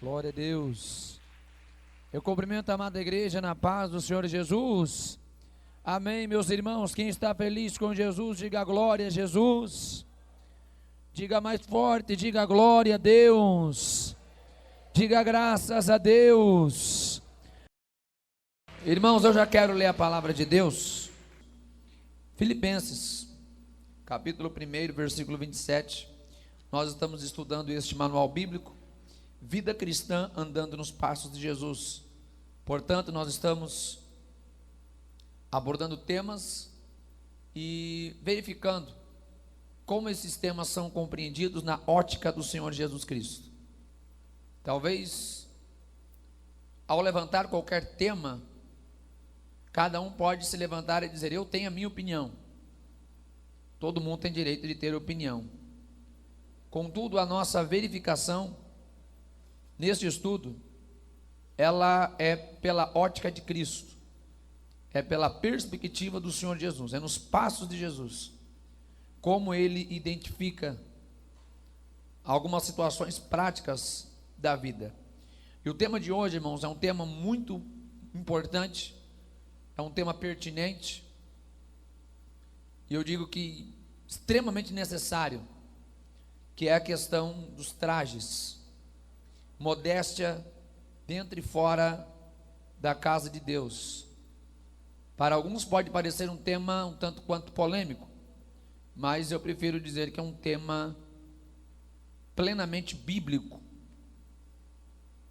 Glória a Deus. Eu cumprimento a amada igreja na paz do Senhor Jesus. Amém, meus irmãos. Quem está feliz com Jesus, diga glória a Jesus. Diga mais forte, diga glória a Deus. Diga graças a Deus. Irmãos, eu já quero ler a palavra de Deus. Filipenses, capítulo 1, versículo 27. Nós estamos estudando este manual bíblico, Vida Cristã andando nos passos de Jesus. Portanto, nós estamos abordando temas e verificando como esses temas são compreendidos na ótica do Senhor Jesus Cristo. Talvez, ao levantar qualquer tema, cada um pode se levantar e dizer: eu tenho a minha opinião. Todo mundo tem direito de ter opinião. Contudo, a nossa verificação neste estudo, ela é pela ótica de Cristo, é pela perspectiva do Senhor Jesus, é nos passos de Jesus, como Ele identifica algumas situações práticas da vida. E o tema de hoje, irmãos, é um tema muito importante, é um tema pertinente, e eu digo que extremamente necessário, que é a questão dos trajes. Modéstia dentro e fora da casa de Deus. Para alguns pode parecer um tema um tanto quanto polêmico, mas eu prefiro dizer que é um tema plenamente bíblico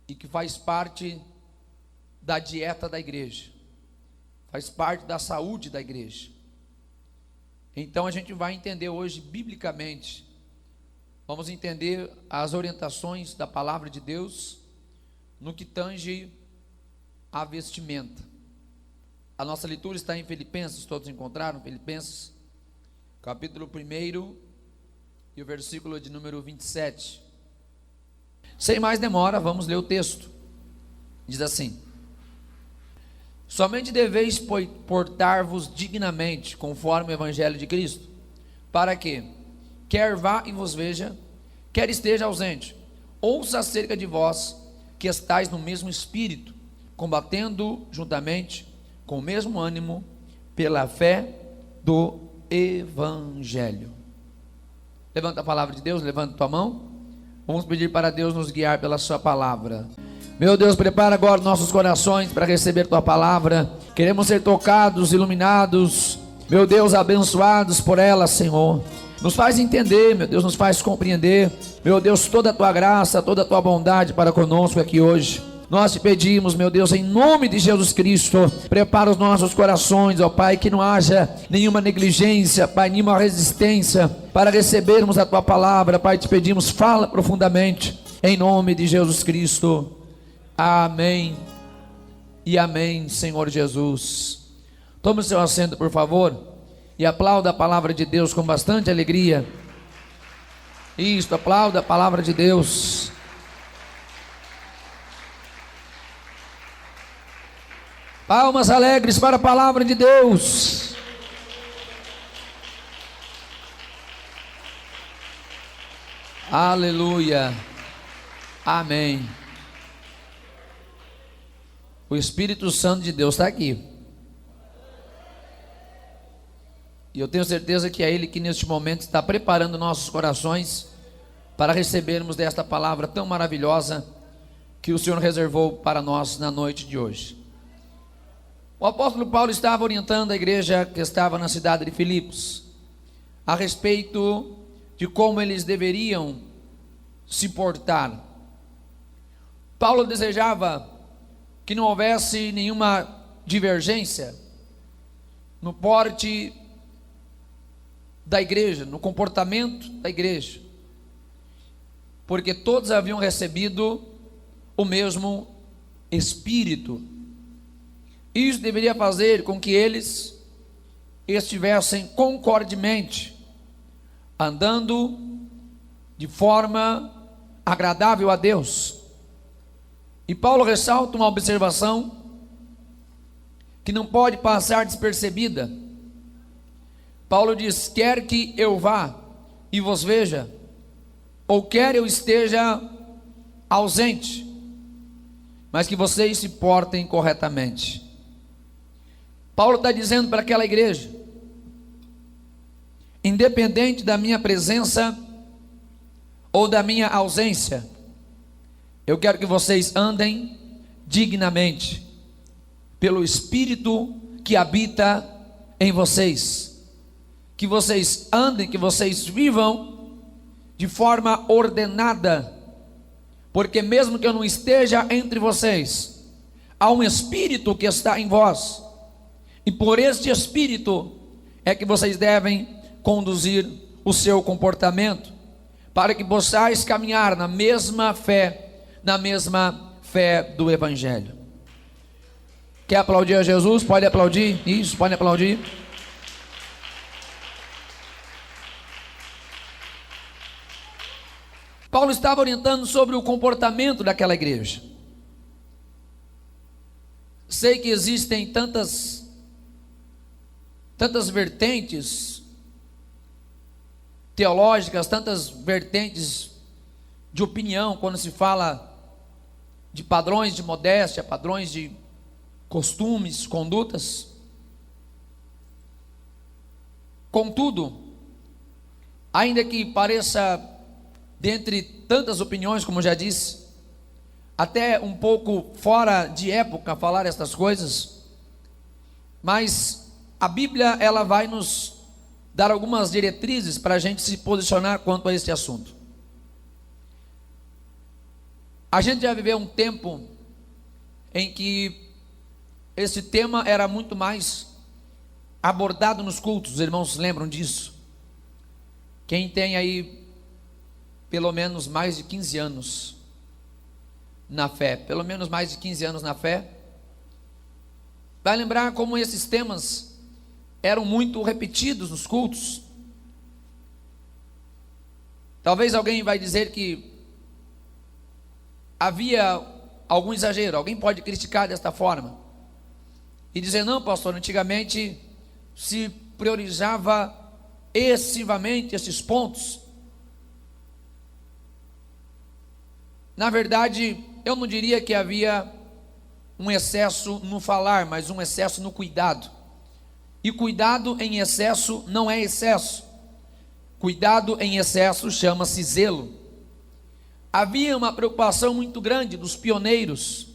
e que faz parte da dieta da igreja, faz parte da saúde da igreja. Então a gente vai entender hoje biblicamente. Vamos entender as orientações da palavra de Deus no que tange a vestimenta. A nossa leitura está em Filipenses, todos encontraram? Filipenses, capítulo 1 e o versículo de número 27. Sem mais demora, vamos ler o texto. Diz assim: somente deveis portar-vos dignamente, conforme o evangelho de Cristo, para que, quer vá e vos veja, quer esteja ausente, ouça acerca de vós, que estáis no mesmo espírito, combatendo juntamente, com o mesmo ânimo, pela fé do evangelho. Levanta a palavra de Deus, levanta tua mão, vamos pedir para Deus nos guiar pela sua palavra. Meu Deus, prepara agora nossos corações para receber tua palavra. Queremos ser tocados, iluminados, meu Deus, abençoados por ela, Senhor. Nos faz entender, meu Deus, nos faz compreender, meu Deus, toda a tua graça, toda a tua bondade para conosco aqui hoje. Nós te pedimos, meu Deus, em nome de Jesus Cristo, prepara os nossos corações, ó Pai, que não haja nenhuma negligência, Pai, nenhuma resistência para recebermos a tua palavra. Pai, te pedimos, fala profundamente, em nome de Jesus Cristo. Amém e amém, Senhor Jesus. Tome o seu assento, por favor, e aplauda a palavra de Deus com bastante alegria. Isto, aplauda a palavra de Deus. Palmas alegres para a palavra de Deus. Aleluia. Amém. O Espírito Santo de Deus está aqui. E eu tenho certeza que é Ele que neste momento está preparando nossos corações para recebermos desta palavra tão maravilhosa que o Senhor reservou para nós na noite de hoje. O apóstolo Paulo estava orientando a igreja que estava na cidade de Filipos a respeito de como eles deveriam se portar. Paulo desejava que não houvesse nenhuma divergência no porte da igreja, no comportamento da igreja, porque todos haviam recebido o mesmo Espírito. Isso deveria fazer com que eles estivessem concordemente, andando de forma agradável a Deus. E Paulo ressalta uma observação que não pode passar despercebida. Paulo diz: quer que eu vá e vos veja, ou quer eu esteja ausente, mas que vocês se portem corretamente. Paulo está dizendo para aquela igreja: independente da minha presença ou da minha ausência, eu quero que vocês andem dignamente, pelo Espírito que habita em vocês, que vocês andem, que vocês vivam de forma ordenada, porque mesmo que eu não esteja entre vocês, há um Espírito que está em vós, e por este Espírito é que vocês devem conduzir o seu comportamento, para que possais caminhar na mesma fé do Evangelho. Quer aplaudir a Jesus? Pode aplaudir. Isso, pode aplaudir. Paulo estava orientando sobre o comportamento daquela igreja. Sei que existem tantas vertentes teológicas, tantas vertentes de opinião, quando se fala de padrões de modéstia, padrões de costumes, condutas. Contudo, ainda que pareça, dentre tantas opiniões, como já disse, até um pouco fora de época falar estas coisas, mas a Bíblia, ela vai nos dar algumas diretrizes para a gente se posicionar quanto a este assunto. A gente já viveu um tempo em que esse tema era muito mais abordado nos cultos. Os irmãos lembram disso? Quem tem aí pelo menos mais de 15 anos na fé, pelo menos mais de 15 anos na fé, vai lembrar como esses temas eram muito repetidos nos cultos. Talvez alguém vai dizer que havia algum exagero, alguém pode criticar desta forma e dizer: não, pastor, antigamente se priorizava excessivamente esses pontos. Na verdade, eu não diria que havia um excesso no falar, mas um excesso no cuidado. E cuidado em excesso não é excesso. Cuidado em excesso chama-se zelo. Havia uma preocupação muito grande dos pioneiros.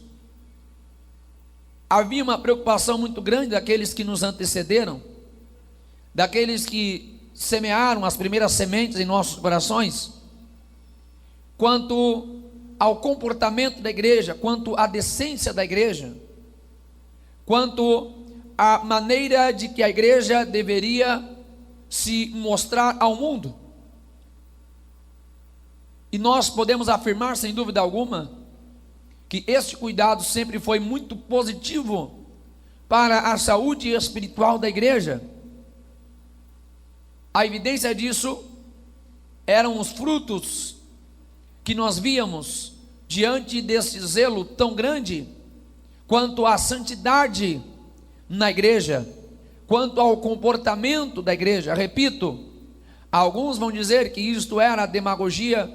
Havia uma preocupação muito grande daqueles que nos antecederam, daqueles que semearam as primeiras sementes em nossos corações, quanto ao comportamento da igreja, quanto à decência da igreja, quanto à maneira de que a igreja deveria se mostrar ao mundo. E nós podemos afirmar, sem dúvida alguma, que este cuidado sempre foi muito positivo para a saúde espiritual da igreja. A evidência disso eram os frutos que nós víamos diante desse zelo tão grande quanto à santidade na igreja, quanto ao comportamento da igreja. Repito, alguns vão dizer que isto era demagogia,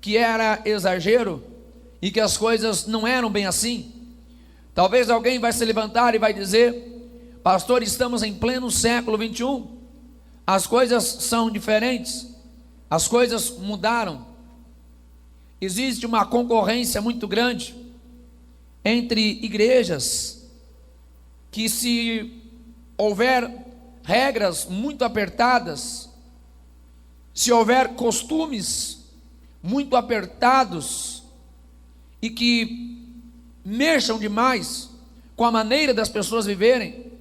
que era exagero e que as coisas não eram bem assim. Talvez alguém vai se levantar e vai dizer: pastor, estamos em pleno século 21, as coisas são diferentes, as coisas mudaram. Existe uma concorrência muito grande entre igrejas, que se houver regras muito apertadas, se houver costumes muito apertados e que mexam demais com a maneira das pessoas viverem,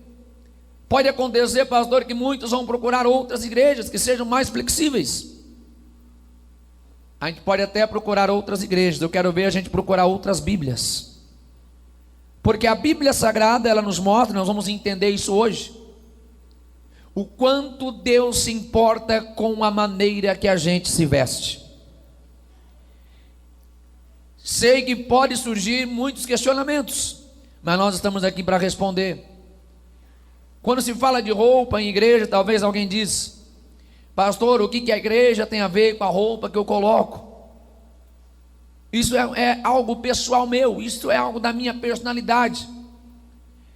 pode acontecer, pastor, que muitos vão procurar outras igrejas que sejam mais flexíveis. A gente pode até procurar outras igrejas. Eu quero ver a gente procurar outras Bíblias, porque a Bíblia Sagrada, ela nos mostra, nós vamos entender isso hoje, o quanto Deus se importa com a maneira que a gente se veste. Sei que pode surgir muitos questionamentos, mas nós estamos aqui para responder. Quando se fala de roupa em igreja, talvez alguém diz: pastor, o que a igreja tem a ver com a roupa que eu coloco? Isso é algo pessoal meu, isso é algo da minha personalidade.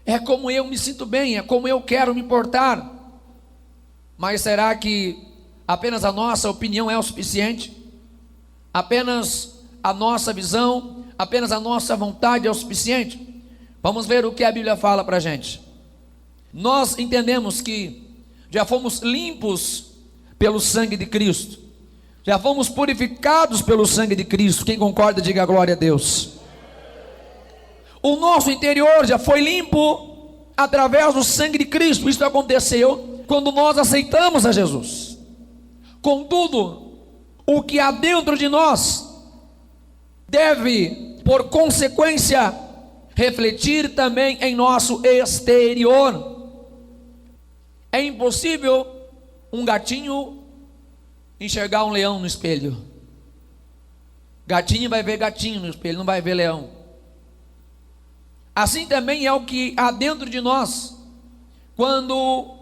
É como eu me sinto bem, é como eu quero me portar. Mas será que apenas a nossa opinião é o suficiente? Apenas a nossa visão, apenas a nossa vontade é o suficiente? Vamos ver o que a Bíblia fala para a gente. Nós entendemos que já fomos limpos pelo sangue de Cristo, já fomos purificados pelo sangue de Cristo. Quem concorda, diga glória a Deus. O nosso interior já foi limpo através do sangue de Cristo. Isso aconteceu quando nós aceitamos a Jesus. Contudo, o que há dentro de nós deve, por consequência, refletir também em nosso exterior. É impossível um gatinho enxergar um leão no espelho. Gatinho vai ver gatinho no espelho, não vai ver leão. Assim também é o que há dentro de nós, quando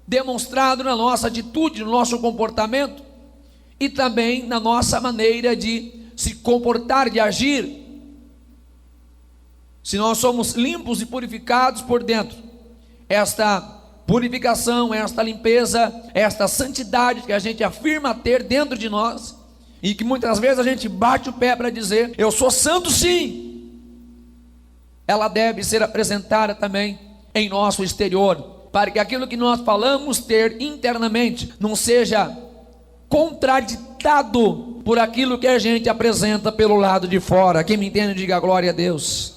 demonstrado na nossa atitude, no nosso comportamento e também na nossa maneira de se comportar, de agir. Se nós somos limpos e purificados por dentro, esta purificação, esta limpeza, esta santidade que a gente afirma ter dentro de nós, e que muitas vezes a gente bate o pé para dizer, eu sou santo sim, ela deve ser apresentada também em nosso exterior, para que aquilo que nós falamos ter internamente não seja contraditado por aquilo que a gente apresenta pelo lado de fora. Quem me entende, diga glória a Deus.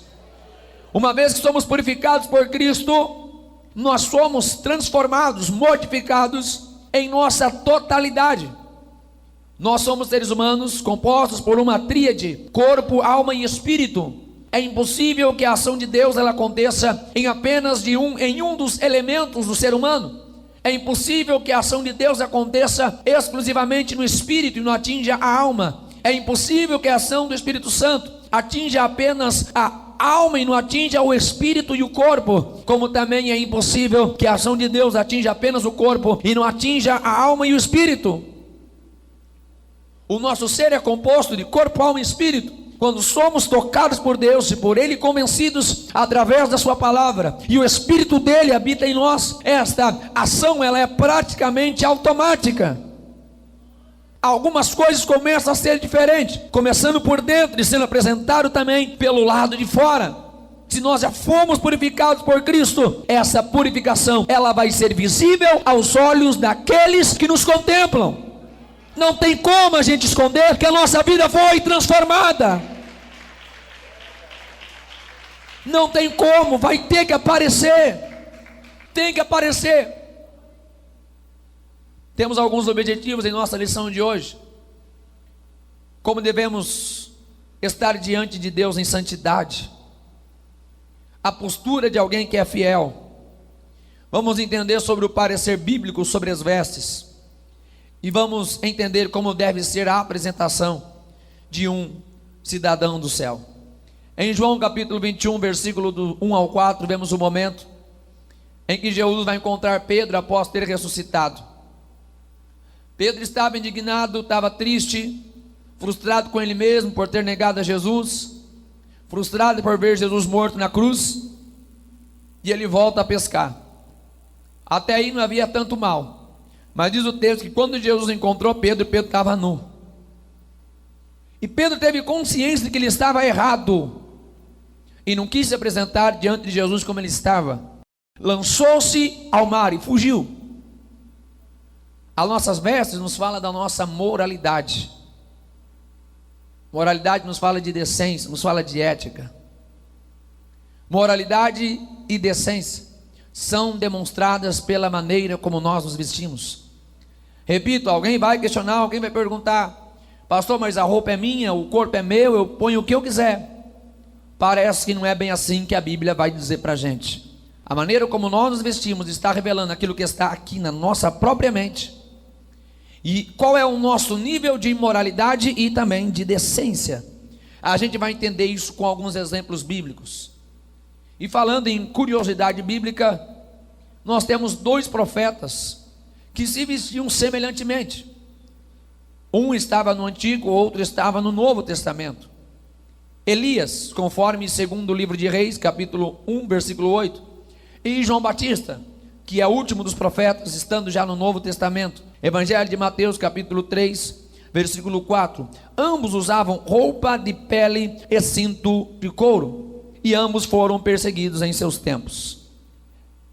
Uma vez que somos purificados por Cristo, nós somos transformados, modificados em nossa totalidade. Nós somos seres humanos compostos por uma tríade: corpo, alma e espírito. É impossível que a ação de Deus ela aconteça em apenas em um dos elementos do ser humano. É impossível que a ação de Deus aconteça exclusivamente no espírito e não atinja a alma. É impossível que a ação do Espírito Santo atinja apenas a alma e não atinja o espírito e o corpo, como também é impossível que a ação de Deus atinja apenas o corpo e não atinja a alma e o espírito. O nosso ser é composto de corpo, alma e espírito. Quando somos tocados por Deus e por Ele convencidos através da sua palavra, e o Espírito dele habita em nós, esta ação ela é praticamente automática. Algumas coisas começam a ser diferentes, começando por dentro e sendo apresentado também pelo lado de fora. Se nós já fomos purificados por Cristo, essa purificação ela vai ser visível aos olhos daqueles que nos contemplam. Não tem como a gente esconder que a nossa vida foi transformada. Não tem como, vai ter que aparecer. Tem que aparecer. Temos alguns objetivos em nossa lição de hoje. Como devemos estar diante de Deus em santidade. A postura de alguém que é fiel. Vamos entender sobre o parecer bíblico sobre as vestes. E vamos entender como deve ser a apresentação de um cidadão do céu. Em João capítulo 21, versículo do 1 ao 4, vemos o momento em que Jesus vai encontrar Pedro após ter ressuscitado. Pedro estava indignado, estava triste, frustrado com ele mesmo por ter negado a Jesus, frustrado por ver Jesus morto na cruz, e ele volta a pescar. Até aí não havia tanto mal. Mas diz o texto que quando Jesus encontrou Pedro, Pedro estava nu. E Pedro teve consciência de que ele estava errado. E não quis se apresentar diante de Jesus como ele estava. Lançou-se ao mar e fugiu. As nossas vestes nos fala da nossa moralidade. Moralidade nos fala de decência, nos fala de ética. Moralidade e decência são demonstradas pela maneira como nós nos vestimos. Repito, alguém vai questionar, alguém vai perguntar: pastor, mas a roupa é minha, o corpo é meu, eu ponho o que eu quiser. Parece que não é bem assim que a Bíblia vai dizer para a gente. A maneira como nós nos vestimos está revelando aquilo que está aqui na nossa própria mente. E qual é o nosso nível de imoralidade e também de decência. A gente vai entender isso com alguns exemplos bíblicos. E falando em curiosidade bíblica, nós temos dois profetas que se vestiam semelhantemente. Um estava no Antigo, o outro estava no Novo Testamento. Elias, conforme segundo o livro de Reis, capítulo 1, versículo 8, e João Batista, que é o último dos profetas, estando já no Novo Testamento. Evangelho de Mateus, capítulo 3, versículo 4. Ambos usavam roupa de pele e cinto de couro, e ambos foram perseguidos em seus tempos.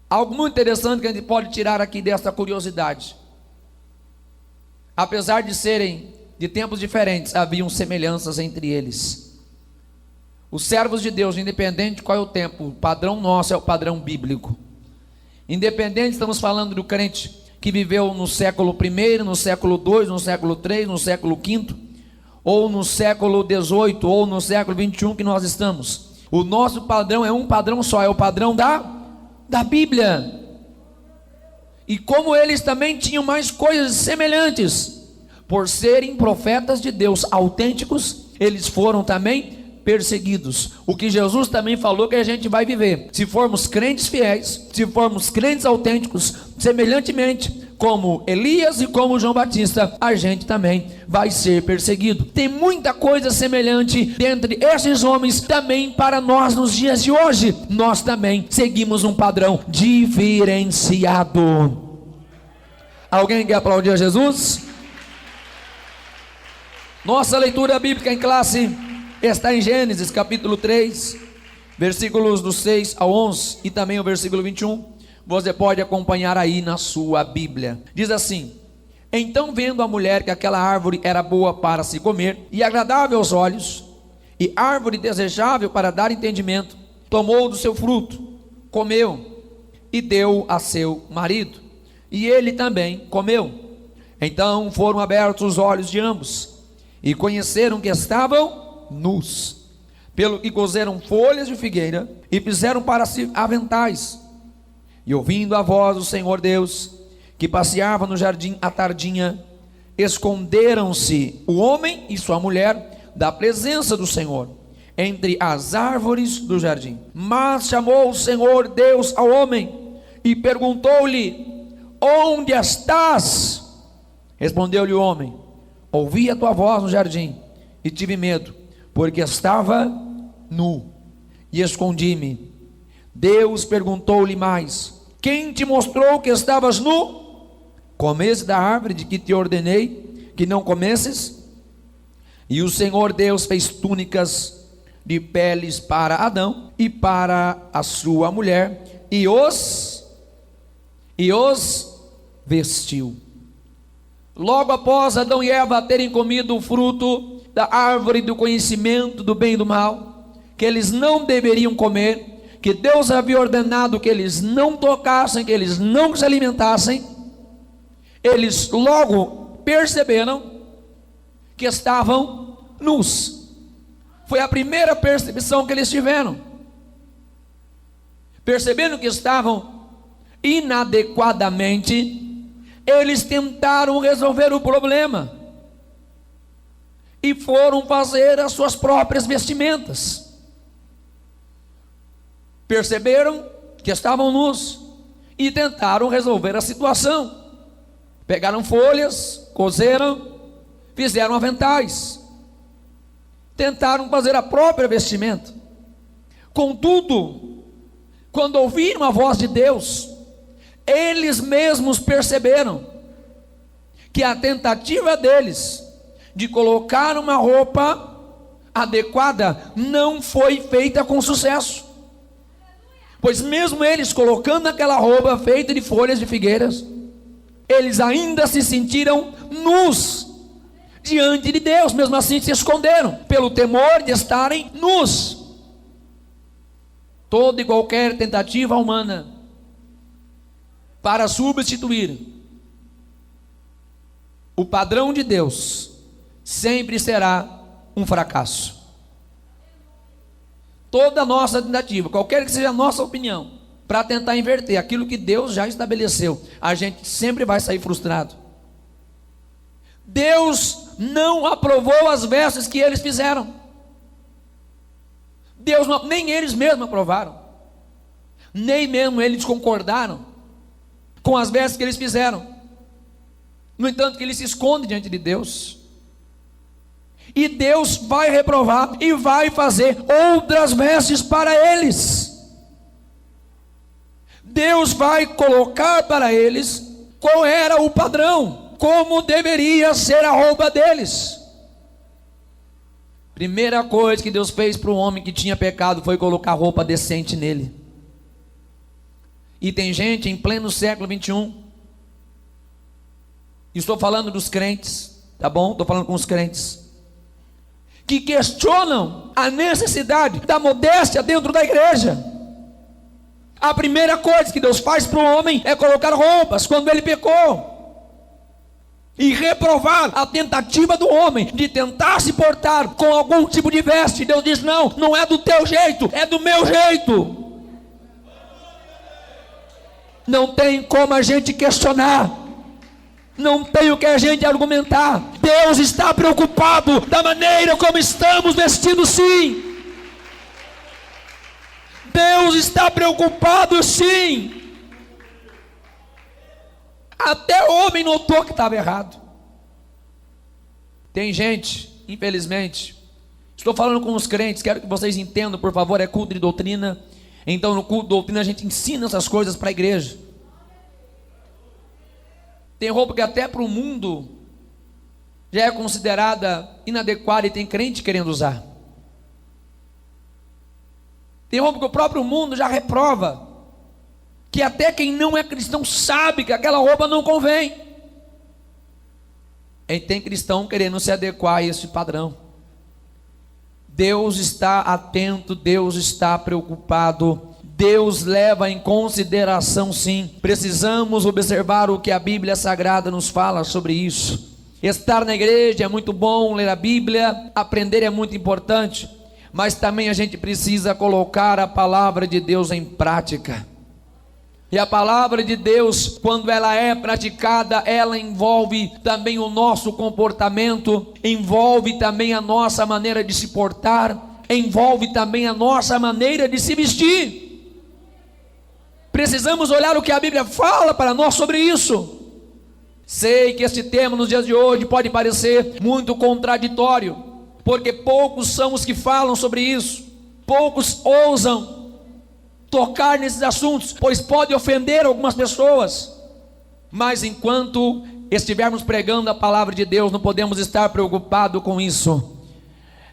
Algo muito interessante que a gente pode tirar aqui desta curiosidade: apesar de serem de tempos diferentes, haviam semelhanças entre eles. Os servos de Deus, independente de qual é o tempo, o padrão nosso é o padrão bíblico. Independente, estamos falando do crente que viveu no século I, no século II, no século III, no século V, ou no século XVIII, ou no século XXI que nós estamos. O nosso padrão é um padrão só, é o padrão da Bíblia. E como eles também tinham mais coisas semelhantes, por serem profetas de Deus autênticos, eles foram também perseguidos. O que Jesus também falou que a gente vai viver, se formos crentes fiéis, se formos crentes autênticos, semelhantemente como Elias e como João Batista, a gente também vai ser perseguido. Tem muita coisa semelhante dentre esses homens também para nós nos dias de hoje. Nós também seguimos um padrão diferenciado. Alguém quer aplaudir a Jesus? Nossa leitura bíblica em classe está em Gênesis capítulo 3, versículos do 6 ao 11 e também o versículo 21. Você pode acompanhar aí na sua Bíblia. Diz assim: então, vendo a mulher que aquela árvore era boa para se comer e agradável aos olhos, e árvore desejável para dar entendimento, tomou do seu fruto, comeu e deu a seu marido, e ele também comeu. Então foram abertos os olhos de ambos, e conheceram que estavam nus, pelo que coseram folhas de figueira e fizeram para si aventais. E ouvindo a voz do Senhor Deus, que passeava no jardim à tardinha, esconderam-se o homem e sua mulher da presença do Senhor entre as árvores do jardim. Mas chamou o Senhor Deus ao homem e perguntou-lhe: onde estás? Respondeu-lhe o homem: ouvi a tua voz no jardim e tive medo, porque estava nu e escondi-me. Deus perguntou-lhe mais: quem te mostrou que estavas nu? Comeste da árvore de que te ordenei que não comesses? E o Senhor Deus fez túnicas de peles para Adão e para a sua mulher, e os vestiu. Logo após Adão e Eva terem comido o fruto da árvore do conhecimento do bem e do mal, que eles não deveriam comer, que Deus havia ordenado que eles não tocassem, que eles não se alimentassem, eles logo perceberam que estavam nus. Foi a primeira percepção que eles tiveram. Percebendo que estavam inadequadamente, eles tentaram resolver o problema e foram fazer as suas próprias vestimentas. Perceberam que estavam nus e tentaram resolver a situação. Pegaram folhas, coseram, fizeram aventais, tentaram fazer a própria vestimenta. Contudo, quando ouviram a voz de Deus, eles mesmos perceberam que a tentativa deles de colocar uma roupa adequada não foi feita com sucesso. Pois mesmo eles colocando aquela roupa feita de folhas de figueiras, eles ainda se sentiram nus diante de Deus. Mesmo assim se esconderam, pelo temor de estarem nus. Toda e qualquer tentativa humana para substituir o padrão de Deus sempre será um fracasso. Toda nossa tentativa, qualquer que seja a nossa opinião, para tentar inverter aquilo que Deus já estabeleceu, a gente sempre vai sair frustrado. Deus não aprovou as vestes que eles fizeram. Deus não, nem eles mesmos aprovaram, nem mesmo eles concordaram com as vestes que eles fizeram. No entanto, que eles se escondem diante de Deus. E Deus vai reprovar e vai fazer outras vestes para eles. Deus vai colocar para eles qual era o padrão, como deveria ser a roupa deles. Primeira coisa que Deus fez para o homem que tinha pecado foi colocar roupa decente nele. E tem gente em pleno século 21, estou falando dos crentes, tá bom? Estou falando com os crentes, que questionam a necessidade da modéstia dentro da igreja. A primeira coisa que Deus faz para o homem é colocar roupas quando ele pecou, e reprovar a tentativa do homem de tentar se portar com algum tipo de veste. Deus diz: não, não é do teu jeito, é do meu jeito. Não tem como a gente questionar, não tem o que a gente argumentar. Deus está preocupado da maneira como estamos vestidos, sim. Deus está preocupado, sim. Até o homem notou que estava errado. Tem gente, infelizmente, estou falando com os crentes, quero que vocês entendam, por favor, é culto de doutrina. Então no culto de doutrina a gente ensina essas coisas para a igreja. Tem roupa que até para o mundo já é considerada inadequada e tem crente querendo usar. Tem roupa que o próprio mundo já reprova, que até quem não é cristão sabe que aquela roupa não convém. E tem cristão querendo se adequar a esse padrão. Deus está atento, Deus está preocupado, Deus leva em consideração, sim. Precisamos observar o que a Bíblia Sagrada nos fala sobre isso. Estar na igreja é muito bom, ler a Bíblia, aprender é muito importante, mas também a gente precisa colocar a palavra de Deus em prática. E a palavra de Deus, quando ela é praticada, ela envolve também o nosso comportamento, envolve também a nossa maneira de se portar, envolve também a nossa maneira de se vestir. Precisamos olhar o que a Bíblia fala para nós sobre isso. Sei que este tema nos dias de hoje pode parecer muito contraditório, porque poucos são os que falam sobre isso, poucos ousam tocar nesses assuntos, pois pode ofender algumas pessoas. Mas enquanto estivermos pregando a palavra de Deus, não podemos estar preocupados com isso.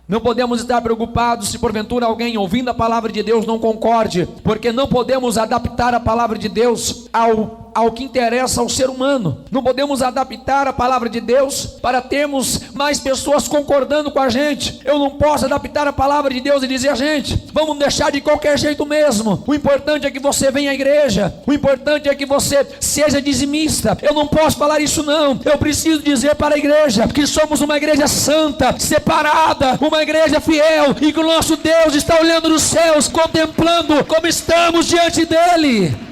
Não podemos estar preocupados se porventura alguém ouvindo a palavra de Deus não concorde, porque não podemos adaptar a palavra de Deus ao que interessa ao ser humano. Não podemos adaptar a palavra de Deus para termos mais pessoas concordando com a gente. Eu não posso adaptar a palavra de Deus e dizer: gente, vamos deixar de qualquer jeito mesmo. O importante é que você venha à igreja, o importante é que você seja dizimista. Eu não posso falar isso, não. Eu preciso dizer para a igreja que somos uma igreja santa, separada, uma igreja fiel, e que o nosso Deus está olhando nos céus, contemplando como estamos diante dele.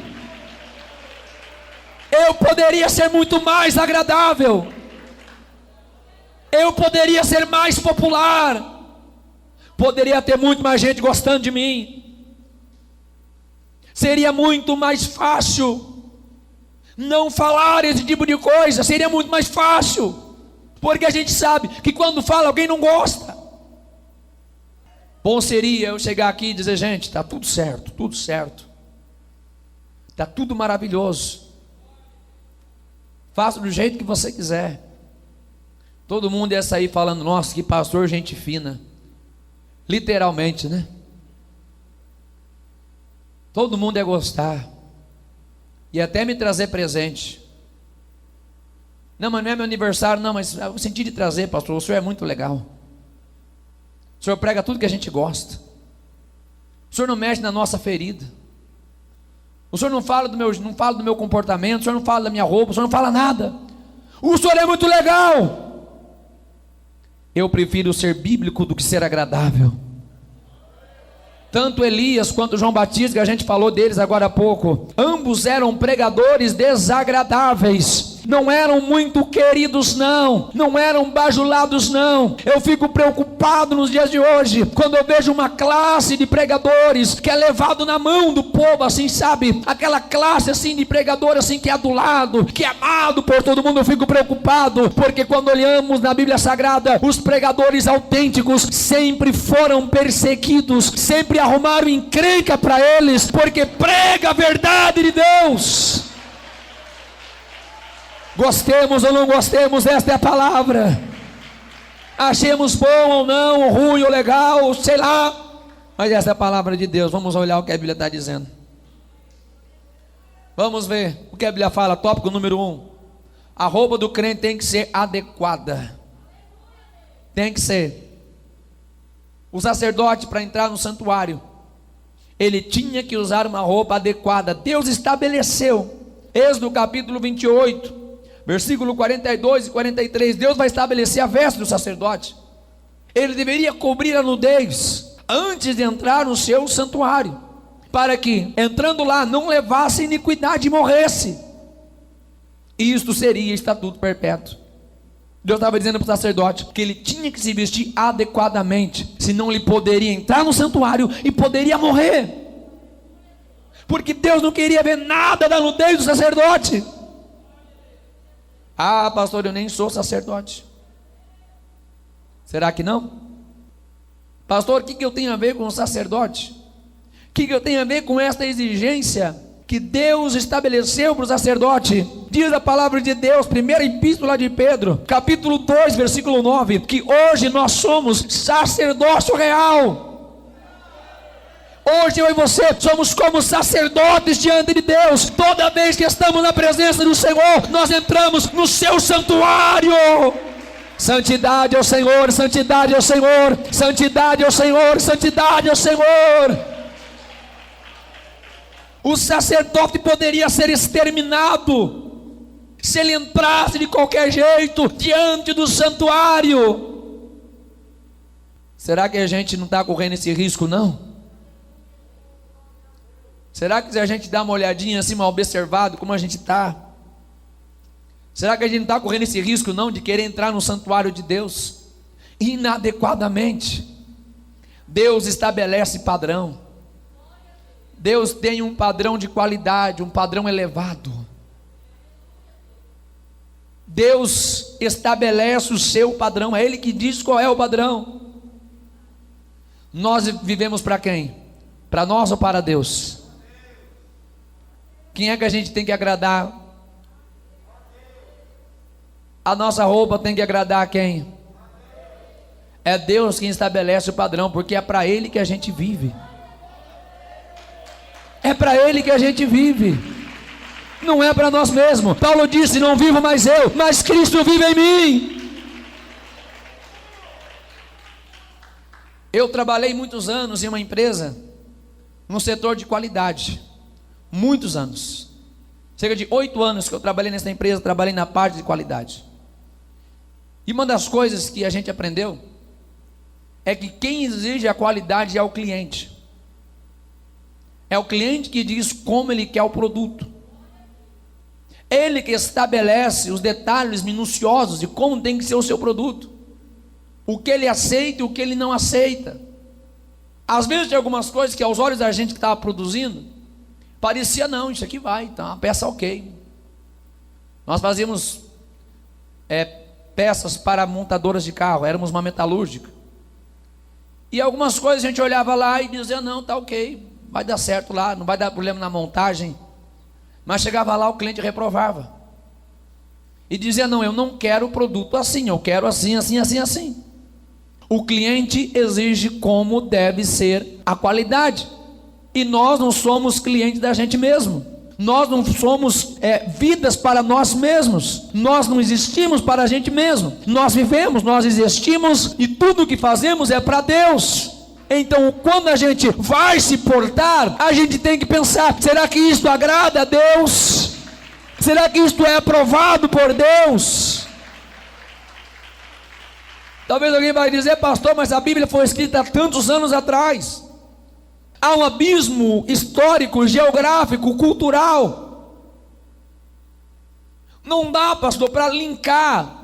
Eu poderia ser muito mais agradável, eu poderia ser mais popular, poderia ter muito mais gente gostando de mim, seria muito mais fácil não falar esse tipo de coisa, seria muito mais fácil, porque a gente sabe que quando fala alguém não gosta. Bom seria eu chegar aqui e dizer: gente, está tudo certo, está tudo maravilhoso, faça do jeito que você quiser. Todo mundo ia sair falando: nossa, que pastor gente fina. Literalmente, né? Todo mundo ia gostar, e até me trazer presente. Não, mas não é meu aniversário, não, mas eu senti de trazer, pastor, o senhor é muito legal. O senhor prega tudo que a gente gosta. O senhor não mexe na nossa ferida. O senhor não fala do meu comportamento, o senhor não fala da minha roupa, o senhor não fala nada. O senhor é muito legal. Eu prefiro ser bíblico do que ser agradável. Tanto Elias quanto João Batista, que a gente falou deles agora há pouco, ambos eram pregadores desagradáveis. não eram muito queridos não, não eram bajulados não. Eu fico preocupado nos dias de hoje, quando eu vejo uma classe de pregadores que é levado na mão do povo, assim, sabe, aquela classe assim de pregador assim, que é adulado, que é amado por todo mundo. Eu fico preocupado, porque quando olhamos na Bíblia Sagrada, os pregadores autênticos sempre foram perseguidos, sempre arrumaram encrenca para eles, porque prega a verdade de Deus. Gostemos ou não gostemos, esta é a palavra. Achemos bom ou não, ou ruim ou legal, sei lá, mas essa é a palavra de Deus. Vamos olhar o que a Bíblia está dizendo. Vamos ver o que a Bíblia fala. Tópico número 1: a roupa do crente tem que ser adequada. Tem que ser. O sacerdote, para entrar no santuário, ele tinha que usar uma roupa adequada. Deus estabeleceu, Êxodo capítulo 28, versículo 42 e 43, Deus vai estabelecer a veste do sacerdote. Ele deveria cobrir a nudez antes de entrar no seu santuário, para que, entrando lá, não levasse iniquidade e morresse. Isto seria estatuto perpétuo. Deus estava dizendo para o sacerdote que ele tinha que se vestir adequadamente, senão ele poderia entrar no santuário e poderia morrer, porque Deus não queria ver nada da nudez do sacerdote. Ah, pastor, eu nem sou sacerdote. Será que não? Pastor, o que eu tenho a ver com o sacerdote? O que eu tenho a ver com esta exigência que Deus estabeleceu para o sacerdote? Diz a palavra de Deus, primeira epístola de Pedro, capítulo 2, versículo 9, que hoje nós somos sacerdócio real. Hoje eu e você somos como sacerdotes diante de Deus. Toda vez que estamos na presença do Senhor, nós entramos no seu santuário. Santidade ao Senhor, santidade ao Senhor, santidade ao Senhor, santidade ao Senhor. O sacerdote poderia ser exterminado se ele entrasse de qualquer jeito diante do santuário. Será que a gente não está correndo esse risco não? Será que se a gente dá uma olhadinha assim, mal observado, como a gente está? Será que a gente não está correndo esse risco não, de querer entrar no santuário de Deus inadequadamente? Deus estabelece padrão. Deus tem um padrão de qualidade, um padrão elevado. Deus estabelece o seu padrão, é Ele que diz qual é o padrão. Nós vivemos para quem? Para nós ou para Deus? Quem é que a gente tem que agradar? A nossa roupa tem que agradar a quem? É Deus quem estabelece o padrão, porque é para Ele que a gente vive. É para Ele que a gente vive, não é para nós mesmos. Paulo disse: não vivo mais eu, mas Cristo vive em mim. Eu trabalhei muitos anos em uma empresa, no setor de qualidade, muitos anos, cerca de 8 anos que eu trabalhei nessa empresa, trabalhei na parte de qualidade. E uma das coisas que a gente aprendeu é que quem exige a qualidade é o cliente. É o cliente que diz como ele quer o produto. Ele que estabelece os detalhes minuciosos de como tem que ser o seu produto, o que ele aceita e o que ele não aceita. Às vezes tem algumas coisas que aos olhos da gente que estava produzindo, parecia não, isso aqui vai, tá uma peça ok. Nós fazíamos peças para montadoras de carro, éramos uma metalúrgica. E algumas coisas a gente olhava lá e dizia, não, tá ok, vai dar certo lá, não vai dar problema na montagem. Mas chegava lá, o cliente reprovava. E dizia, não, eu não quero o produto assim, eu quero assim, assim, assim, assim. O cliente exige como deve ser a qualidade. E nós não somos clientes da gente mesmo. Nós não somos vidas para nós mesmos. Nós não existimos para a gente mesmo. Nós vivemos, nós existimos e tudo o que fazemos é para Deus. Então, quando a gente vai se portar, a gente tem que pensar, será que isto agrada a Deus? Será que isto é aprovado por Deus? Talvez alguém vai dizer, pastor, mas a Bíblia foi escrita há tantos anos atrás. Há um abismo histórico, geográfico, cultural. Não dá, pastor, para linkar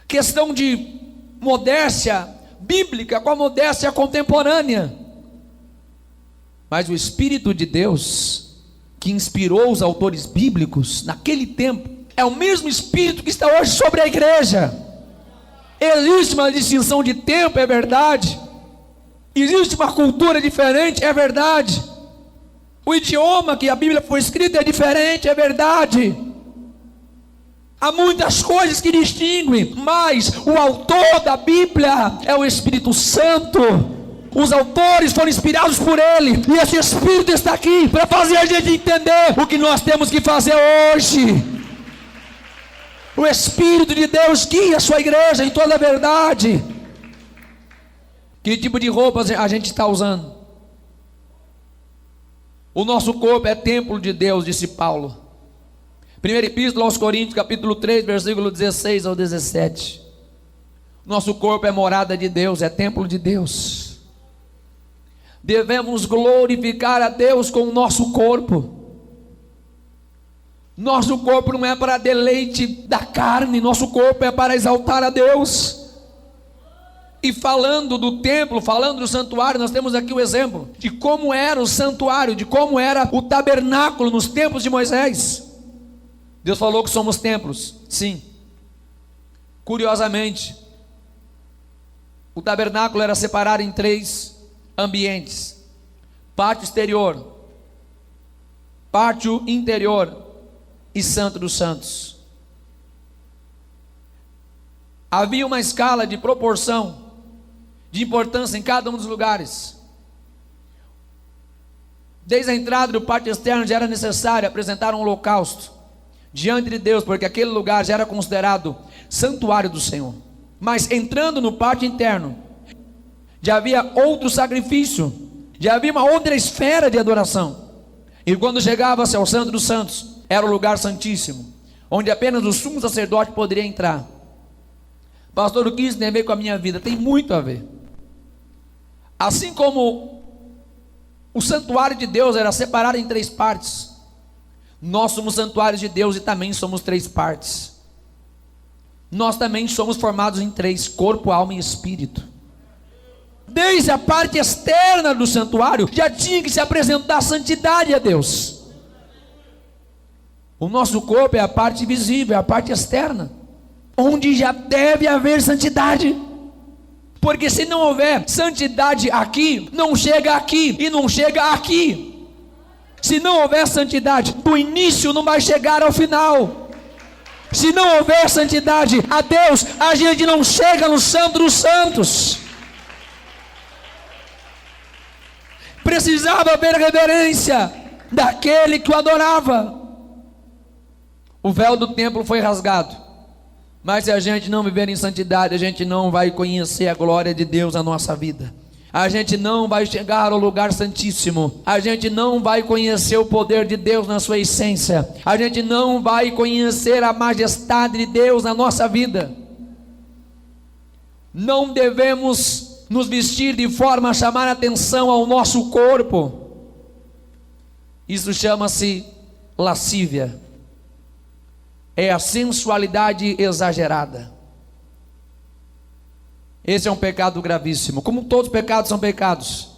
questão de modéstia bíblica com a modéstia contemporânea. Mas o Espírito de Deus, que inspirou os autores bíblicos naquele tempo, é o mesmo Espírito que está hoje sobre a igreja. Existe uma distinção de tempo, é verdade. Existe uma cultura diferente, é verdade. O idioma que a Bíblia foi escrita é diferente, é verdade. Há muitas coisas que distinguem, mas o autor da Bíblia é o Espírito Santo. Os autores foram inspirados por Ele, e esse Espírito está aqui para fazer a gente entender o que nós temos que fazer hoje. O Espírito de Deus guia a sua igreja em toda a verdade. Que tipo de roupas a gente está usando? O nosso corpo é templo de Deus, disse Paulo. Primeira Epístola aos Coríntios, capítulo 3, versículo 16 ao 17. Nosso corpo é morada de Deus, é templo de Deus. Devemos glorificar a Deus com o nosso corpo. Nosso corpo não é para deleite da carne, nosso corpo é para exaltar a Deus. E falando do templo, falando do santuário, nós temos aqui o exemplo de como era o santuário, de como era o tabernáculo nos tempos de Moisés. Deus falou que somos templos, sim. Curiosamente, o tabernáculo era separado em 3 ambientes: pátio exterior, pátio interior e Santo dos Santos. Havia uma escala de proporção, de importância em cada um dos lugares. Desde a entrada do pátio externo já era necessário apresentar um holocausto diante de Deus, porque aquele lugar já era considerado santuário do Senhor. Mas entrando no pátio interno, já havia outro sacrifício, já havia uma outra esfera de adoração. E quando chegava-se ao Santo dos Santos, era o lugar santíssimo, onde apenas o sumo sacerdote poderia entrar. Pastor, o que isso tem a ver com a minha vida? Tem muito a ver. Assim como o santuário de Deus era separado em 3 partes, nós somos santuários de Deus e também somos 3 partes. Nós também somos formados em 3: corpo, alma e espírito. Desde a parte externa do santuário já tinha que se apresentar a santidade a Deus. O nosso corpo é a parte visível, é a parte externa, onde já deve haver santidade. Porque se não houver santidade aqui, não chega aqui e não chega aqui. Se não houver santidade, do início não vai chegar ao final. Se não houver santidade a Deus, a gente não chega no Santo dos Santos. Precisava haver reverência daquele que o adorava. O véu do templo foi rasgado, mas se a gente não viver em santidade, a gente não vai conhecer a glória de Deus na nossa vida. A gente não vai chegar ao lugar santíssimo. A gente não vai conhecer o poder de Deus na sua essência. A gente não vai conhecer a majestade de Deus na nossa vida. Não devemos nos vestir de forma a chamar a atenção ao nosso corpo. Isso chama-se lascívia. É a sensualidade exagerada. Esse é um pecado gravíssimo. Como todos os pecados são pecados,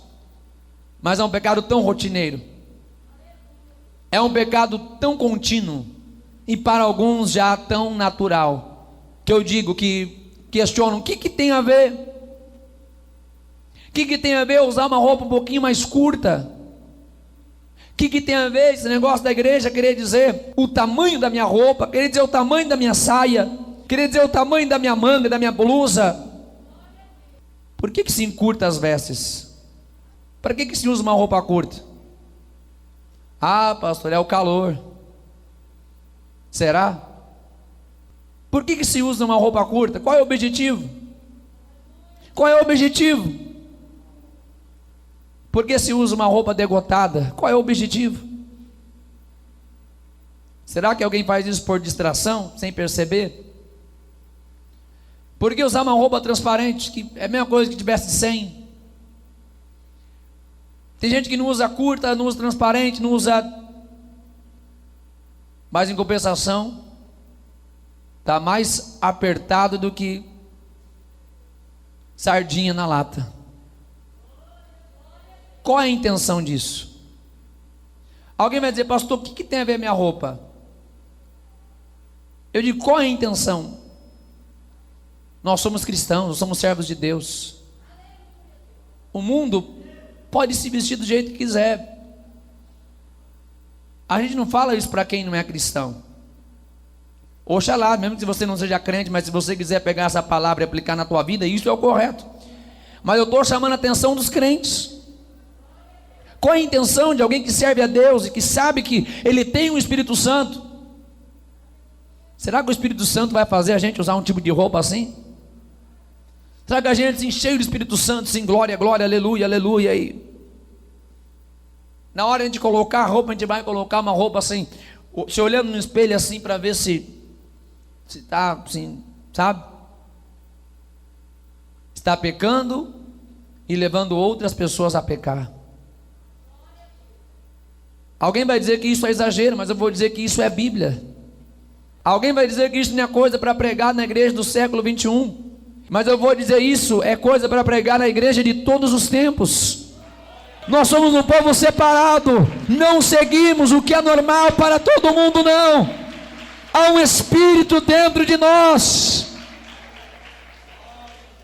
mas é um pecado tão rotineiro, é um pecado tão contínuo, e para alguns já tão natural, que eu digo, que questionam: o que tem a ver? O que tem a ver usar uma roupa um pouquinho mais curta? O que tem a ver esse negócio da igreja querer dizer o tamanho da minha roupa, querer dizer o tamanho da minha saia, querer dizer o tamanho da minha manga, da minha blusa? Por que se encurta as vestes? Para que se usa uma roupa curta? Ah, pastor, é o calor. Será? Por que se usa uma roupa curta? Qual é o objetivo? Qual é o objetivo? Por que se usa uma roupa degotada? Qual é o objetivo? Será que alguém faz isso por distração, sem perceber? Por que usar uma roupa transparente, que é a mesma coisa que tivesse sem? Tem gente que não usa curta, não usa transparente, não usa Mas em compensação, está mais apertado do que sardinha na lata. Qual é a intenção disso? Alguém vai dizer, pastor, o que tem a ver minha roupa? Eu digo, qual é a intenção? Nós somos cristãos, nós somos servos de Deus. O mundo pode se vestir do jeito que quiser. A gente não fala isso para quem não é cristão. Oxalá, mesmo que você não seja crente, mas se você quiser pegar essa palavra e aplicar na tua vida, isso é o correto. Mas eu estou chamando a atenção dos crentes. Qual é a intenção de alguém que serve a Deus e que sabe que ele tem um Espírito Santo? Será que o Espírito Santo vai fazer a gente usar um tipo de roupa assim? Será que a gente se cheio do Espírito Santo, sim, glória, glória, aleluia, aleluia, e na hora de a gente colocar a roupa, a gente vai colocar uma roupa assim, se olhando no espelho assim, para ver se está assim, sabe? Está pecando e levando outras pessoas a pecar. Alguém vai dizer que isso é exagero, mas eu vou dizer que isso é Bíblia. Alguém vai dizer que isso não é coisa para pregar na igreja do século 21, mas eu vou dizer isso é coisa para pregar na igreja de todos os tempos. Nós somos um povo separado, não seguimos o que é normal para todo mundo, não. Há um Espírito dentro de nós.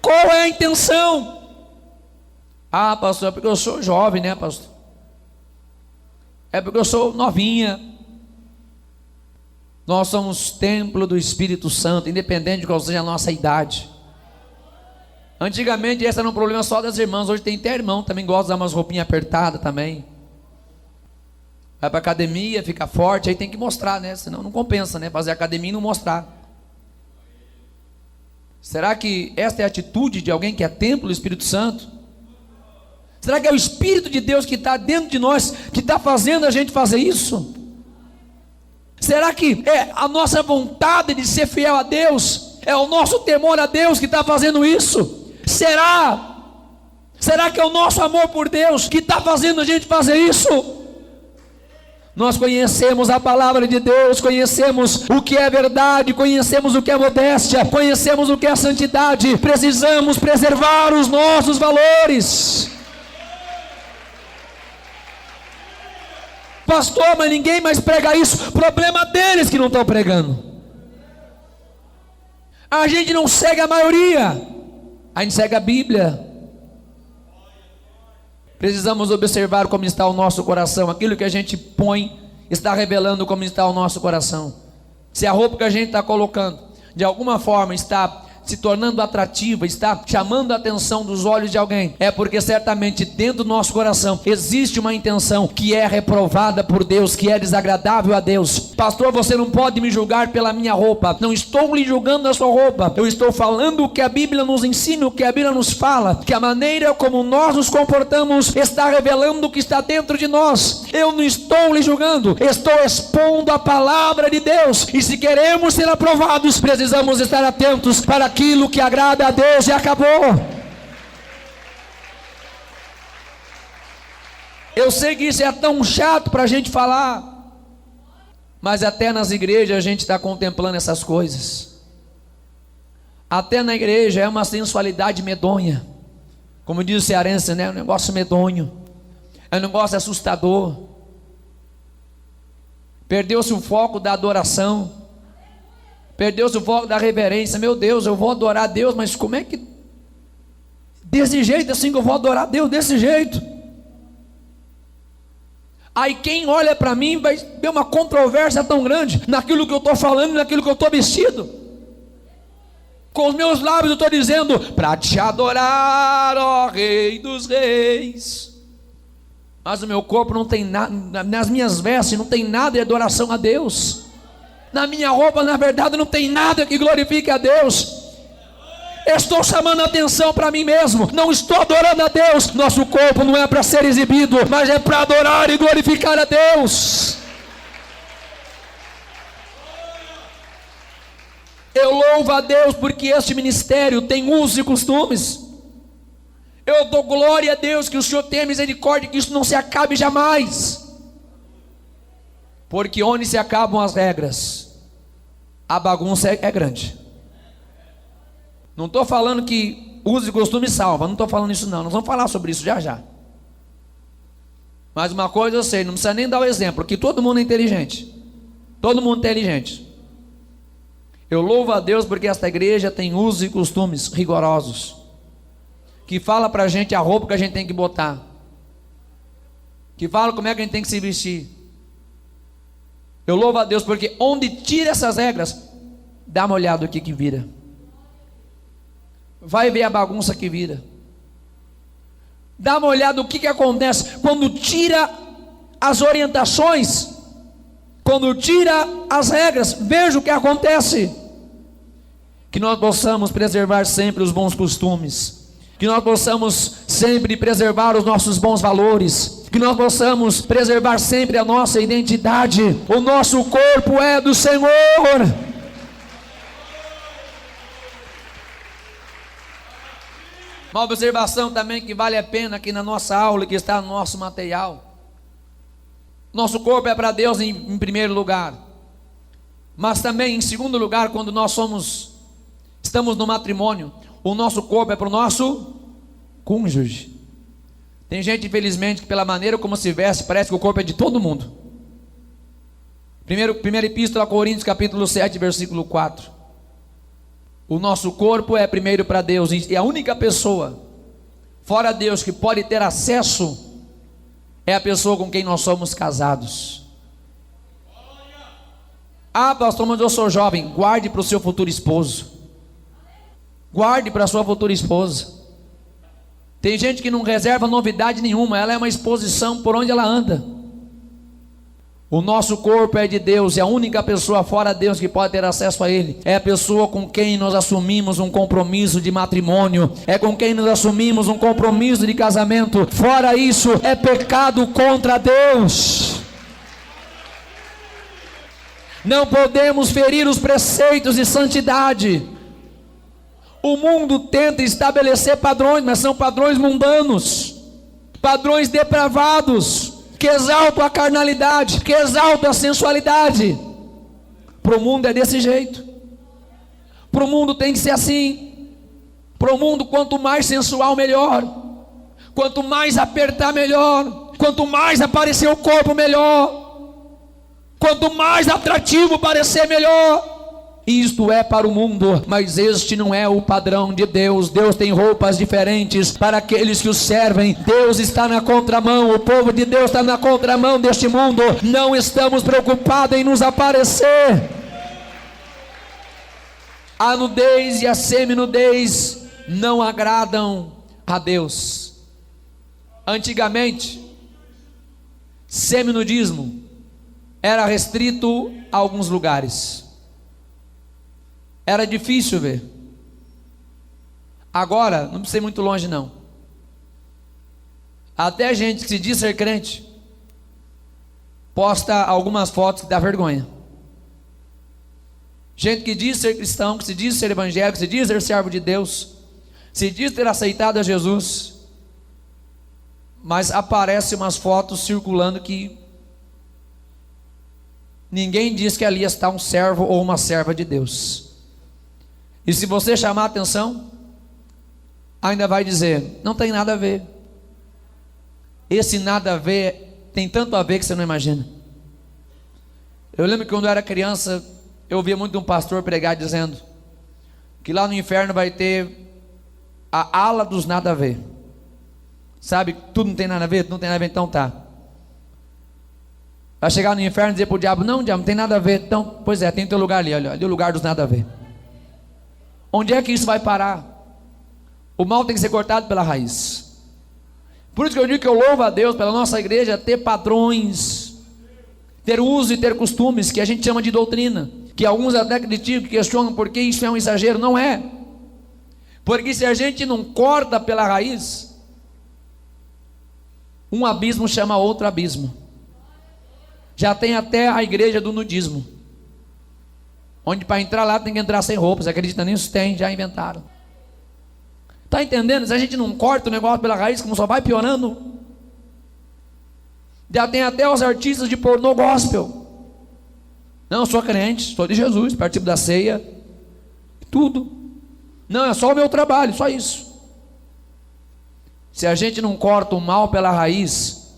Qual é a intenção? Ah, pastor, é porque eu sou jovem, né, pastor? É porque eu sou novinha. Nós somos templo do Espírito Santo, independente de qual seja a nossa idade. Antigamente esse era um problema só das irmãs, hoje tem até irmão, também gosta de usar umas roupinhas apertadas também. Vai para academia, fica forte, aí tem que mostrar, né? Senão não compensa, né? Fazer academia e não mostrar. Será que esta é a atitude de alguém que é templo do Espírito Santo? Será que é o Espírito de Deus que está dentro de nós, que está fazendo a gente fazer isso? Será que é a nossa vontade de ser fiel a Deus? É o nosso temor a Deus que está fazendo isso? Será? Será que é o nosso amor por Deus que está fazendo a gente fazer isso? Nós conhecemos a palavra de Deus, conhecemos o que é verdade, conhecemos o que é modéstia, conhecemos o que é santidade. Precisamos preservar os nossos valores. Pastor, mas ninguém mais prega isso. Problema deles que não estão pregando. A gente não segue a maioria, a gente segue a Bíblia. Precisamos observar como está o nosso coração. Aquilo que a gente põe está revelando como está o nosso coração. Se a roupa que a gente está colocando de alguma forma está se tornando atrativa, está chamando a atenção dos olhos de alguém, é porque certamente dentro do nosso coração existe uma intenção que é reprovada por Deus, que é desagradável a Deus. Pastor, você não pode me julgar pela minha roupa. Não estou lhe julgando a sua roupa, eu estou falando o que a Bíblia nos ensina, o que a Bíblia nos fala, que a maneira como nós nos comportamos está revelando o que está dentro de nós. Eu não estou lhe julgando, estou expondo a palavra de Deus, e se queremos ser aprovados, precisamos estar atentos para aquilo que agrada a Deus, e acabou. Eu sei que isso é tão chato para a gente falar, mas até nas igrejas a gente está contemplando essas coisas. Até na igreja é uma sensualidade medonha, como diz o cearense, né? Um negócio medonho, é um negócio assustador. Perdeu-se o foco da adoração, perdeu-se o foco da reverência. Meu Deus, eu vou adorar a Deus, mas como é que, desse jeito assim que eu vou adorar a Deus, desse jeito? Aí quem olha para mim vai ter uma controvérsia tão grande naquilo que eu estou falando, naquilo que eu estou vestido. Com os meus lábios eu estou dizendo, para te adorar, ó Rei dos Reis, mas o meu corpo não tem nada, nas minhas vestes não tem nada de adoração a Deus. Na minha roupa, na verdade, não tem nada que glorifique a Deus. Estou chamando a atenção para mim mesmo. Não estou adorando a Deus. Nosso corpo não é para ser exibido, mas é para adorar e glorificar a Deus. Eu louvo a Deus porque este ministério tem usos e costumes. Eu dou glória a Deus que o Senhor tenha misericórdia, que isso não se acabe jamais. Porque onde se acabam as regras, a bagunça é grande. Não estou falando que uso e costume salva, não estou falando isso não, nós vamos falar sobre isso já já. Mas uma coisa eu sei, não precisa nem dar o exemplo, que todo mundo é inteligente. Todo mundo inteligente. Eu louvo a Deus porque esta igreja tem usos e costumes rigorosos, que fala para a gente a roupa que a gente tem que botar, que fala como é que a gente tem que se vestir. Eu louvo a Deus porque onde tira essas regras, dá uma olhada o que vira. Vai ver a bagunça que vira. Dá uma olhada o que acontece quando tira as orientações, quando tira as regras. Veja o que acontece. Que nós possamos preservar sempre os bons costumes, que nós possamos sempre preservar os nossos bons valores, que nós possamos preservar sempre a nossa identidade. O nosso corpo é do Senhor. Uma observação também que vale a pena aqui na nossa aula, que está no nosso material. Nosso corpo é para Deus em primeiro lugar, mas também em segundo lugar, quando nós estamos no matrimônio, o nosso corpo é para o nosso cônjuge. Tem gente, infelizmente, que pela maneira como se veste, parece que o corpo é de todo mundo. Primeira epístola a Coríntios, capítulo 7, versículo 4. O nosso corpo é primeiro para Deus, e a única pessoa fora Deus que pode ter acesso é a pessoa com quem nós somos casados. Ah, pastor, mas eu sou jovem. Guarde para o seu futuro esposo. Guarde para a sua futura esposa. Tem gente que não reserva novidade nenhuma, ela é uma exposição por onde ela anda. O nosso corpo é de Deus, e a única pessoa fora Deus que pode ter acesso a Ele é a pessoa com quem nós assumimos um compromisso de matrimônio, é com quem nós assumimos um compromisso de casamento. Fora isso, é pecado contra Deus. Não podemos ferir os preceitos de santidade. O mundo tenta estabelecer padrões, mas são padrões mundanos, padrões depravados, que exaltam a carnalidade, que exaltam a sensualidade. Para o mundo é desse jeito. Para o mundo tem que ser assim. Para o mundo, quanto mais sensual, melhor. Quanto mais apertar, melhor. Quanto mais aparecer o corpo, melhor. Quanto mais atrativo parecer, melhor. Isto é para o mundo, mas este não é o padrão de Deus. Deus tem roupas diferentes para aqueles que o servem. Deus está na contramão, o povo de Deus está na contramão deste mundo. Não estamos preocupados em nos aparecer. A nudez e a seminudez não agradam a Deus. Antigamente, seminudismo era restrito a alguns lugares. Era difícil ver. Agora, não precisa ir muito longe não. Até gente que se diz ser crente posta algumas fotos que dá vergonha. Gente que diz ser cristão, que se diz ser evangélico, que se diz ser servo de Deus, se diz ter aceitado a Jesus, mas aparecem umas fotos circulando que ninguém diz que ali está um servo ou uma serva de Deus. E se você chamar a atenção, ainda vai dizer, não tem nada a ver. Esse nada a ver tem tanto a ver que você não imagina. Eu lembro que quando eu era criança, eu ouvia muito um pastor pregar dizendo que lá no inferno vai ter a ala dos nada a ver. Sabe, tudo não tem nada a ver, não tem nada a ver, então tá. Vai chegar no inferno e dizer para o diabo, não diabo, não tem nada a ver. Então, pois é, tem teu lugar ali, olha, ali é o lugar dos nada a ver. Onde é que isso vai parar? O mal tem que ser cortado pela raiz. Por isso que eu digo que eu louvo a Deus pela nossa igreja ter padrões, ter uso e ter costumes que a gente chama de doutrina, que alguns até criticam, questionam porque isso é um exagero. Não é, porque se a gente não corta pela raiz, um abismo chama outro abismo. Já tem até a igreja do nudismo, onde para entrar lá tem que entrar sem roupas. Acredita nisso? Tem, já inventaram. Está entendendo? Se a gente não corta o negócio pela raiz, como só vai piorando. Já tem até os artistas de pornô gospel. Não, eu sou crente, sou de Jesus, participo da ceia, tudo. Não, é só o meu trabalho, só isso. Se a gente não corta o mal pela raiz,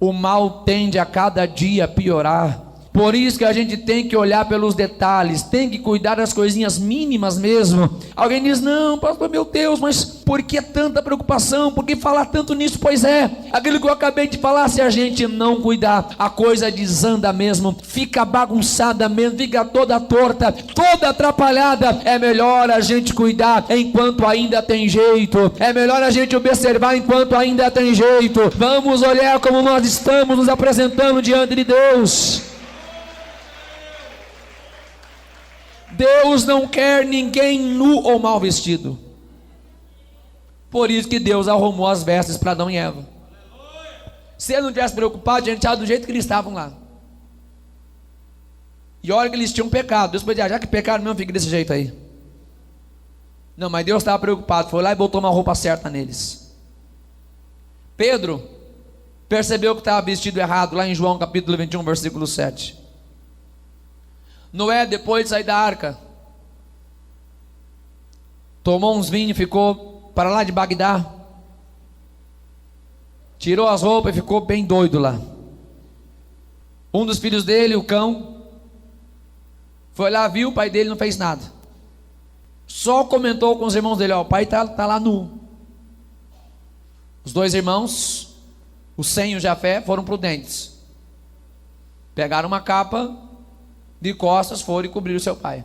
o mal tende a cada dia a piorar. Por isso que a gente tem que olhar pelos detalhes, tem que cuidar das coisinhas mínimas mesmo. Alguém diz, não, pastor, meu Deus, mas por que tanta preocupação? Por que falar tanto nisso? Pois é, aquilo que eu acabei de falar, se a gente não cuidar, a coisa desanda mesmo, fica bagunçada mesmo, fica toda torta, toda atrapalhada. É melhor a gente cuidar enquanto ainda tem jeito, é melhor a gente observar enquanto ainda tem jeito. Vamos olhar como nós estamos nos apresentando diante de Deus. Deus não quer ninguém nu ou mal vestido. Por isso que Deus arrumou as vestes para Adão e Eva. Se ele não tivesse preocupado, a gente estava do jeito que eles estavam lá. E olha que eles tinham pecado. Deus podia dizer, já que pecaram mesmo, fica desse jeito aí. Não, mas Deus estava preocupado, foi lá e botou uma roupa certa neles. Pedro percebeu que estava vestido errado, lá em João capítulo 21, versículo 7. Noé, depois de sair da arca, tomou uns vinhos e ficou para lá de Bagdá, tirou as roupas e ficou bem doido lá. Um dos filhos dele, o cão, foi lá, viu, o pai dele não fez nada, só comentou com os irmãos dele, ó, o pai está lá nu. Os dois irmãos, o Sem e o Jafé, foram prudentes, pegaram uma capa de costas, foram e cobriram seu pai.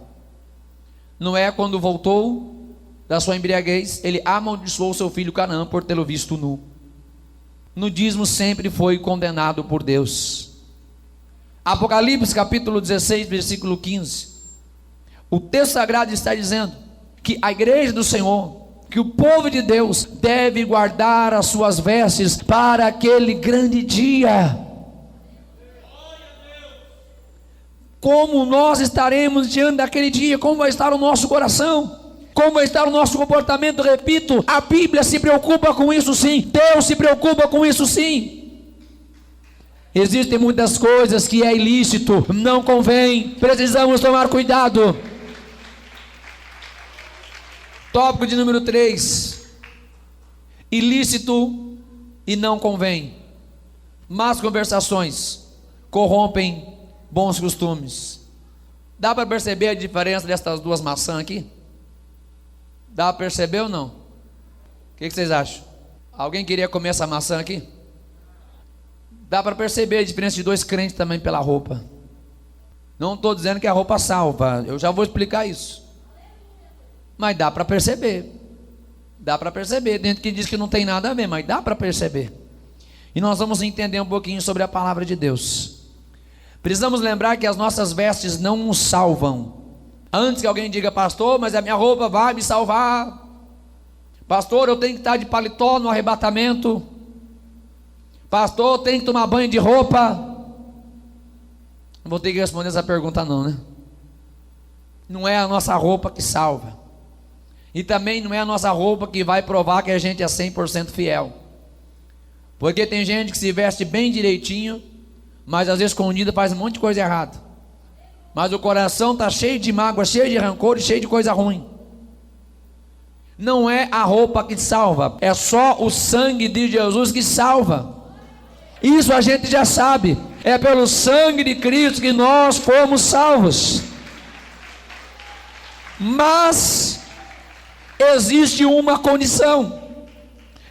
Noé, quando voltou da sua embriaguez, ele amaldiçoou seu filho Canaã por tê-lo visto nu. Nudismo sempre foi condenado por Deus. Apocalipse capítulo 16, versículo 15. O texto sagrado está dizendo que a igreja do Senhor, que o povo de Deus deve guardar as suas vestes para aquele grande dia. Como nós estaremos diante daquele dia? Como vai estar o nosso coração? Como vai estar o nosso comportamento? Repito, a Bíblia se preocupa com isso sim, Deus se preocupa com isso sim. Existem muitas coisas que é ilícito, não convém, precisamos tomar cuidado. Tópico de número 3: ilícito e não convém. Más conversações corrompem bons costumes. Dá para perceber a diferença dessas duas maçãs aqui? Dá para perceber ou não? O que vocês acham? Alguém queria comer essa maçã aqui? Dá para perceber a diferença de dois crentes também pela roupa. Não estou dizendo que a roupa salva, eu já vou explicar isso. Mas dá para perceber. Dá para perceber. Tem gente que diz que não tem nada a ver, mas dá para perceber. E nós vamos entender um pouquinho sobre a palavra de Deus. Precisamos lembrar que as nossas vestes não nos salvam. Antes que alguém diga, pastor, mas a minha roupa vai me salvar. Pastor, eu tenho que estar de paletó no arrebatamento. Pastor, eu tenho que tomar banho de roupa. Não vou ter que responder essa pergunta não, né? Não é a nossa roupa que salva. E também não é a nossa roupa que vai provar que a gente é 100% fiel. Porque tem gente que se veste bem direitinho, mas às vezes escondida faz um monte de coisa errada. Mas o coração está cheio de mágoa, cheio de rancor e cheio de coisa ruim. Não é a roupa que salva, é só o sangue de Jesus que salva. Isso a gente já sabe. É pelo sangue de Cristo que nós fomos salvos. Mas existe uma condição.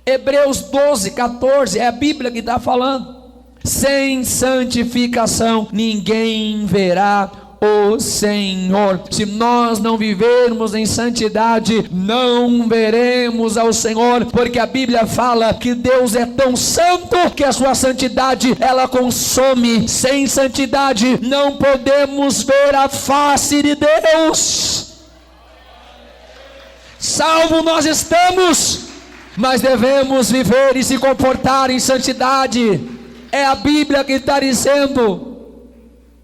Hebreus 12, 14, é a Bíblia que está falando. Sem santificação ninguém verá o Senhor. Se nós não vivermos em santidade, não veremos ao Senhor, porque a Bíblia fala que Deus é tão santo que a sua santidade ela consome. Sem santidade não podemos ver a face de Deus. Salvo nós estamos, mas devemos viver e se comportar em santidade. É a Bíblia que está dizendo.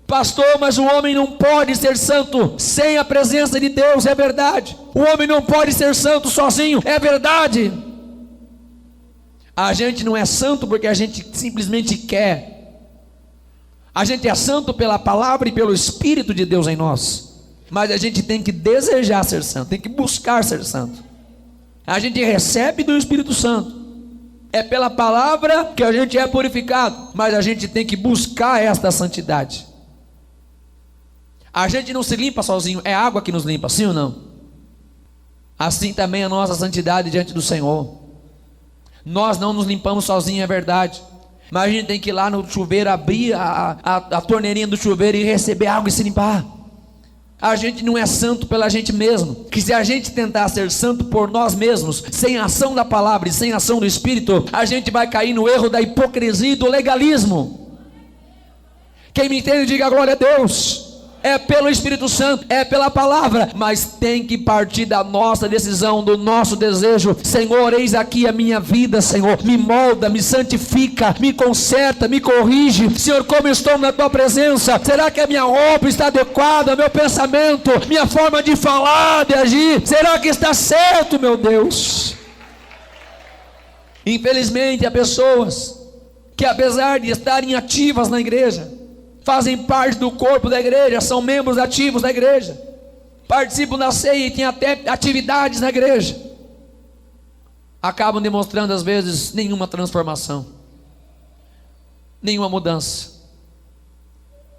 Pastor, mas o homem não pode ser santo sem a presença de Deus. É verdade. O homem não pode ser santo sozinho. É verdade. A gente não é santo porque a gente simplesmente quer. A gente é santo pela palavra e pelo Espírito de Deus em nós, mas a gente tem que desejar ser santo, tem que buscar ser santo. A gente recebe do Espírito Santo, é pela palavra que a gente é purificado, mas a gente tem que buscar esta santidade. A gente não se limpa sozinho, é a água que nos limpa, sim ou não? Assim também a nossa santidade diante do Senhor. Nós não nos limpamos sozinhos, é verdade, mas a gente tem que ir lá no chuveiro, abrir a torneirinha do chuveiro e receber água e se limpar. A gente não é santo pela gente mesmo, que se a gente tentar ser santo por nós mesmos, sem a ação da palavra e sem a ação do Espírito, a gente vai cair no erro da hipocrisia e do legalismo. Quem me entende, diga glória a Deus. É pelo Espírito Santo, é pela palavra, mas tem que partir da nossa decisão, do nosso desejo. Senhor, eis aqui a minha vida, Senhor, me molda, me santifica, me conserta, me corrige. Senhor, como estou na tua presença, será que a minha roupa está adequada, meu pensamento, minha forma de falar, de agir, será que está certo, meu Deus? Infelizmente há pessoas que, apesar de estarem ativas na igreja, fazem parte do corpo da igreja, são membros ativos da igreja, participam da ceia e têm até atividades na igreja, acabam demonstrando às vezes nenhuma transformação, nenhuma mudança,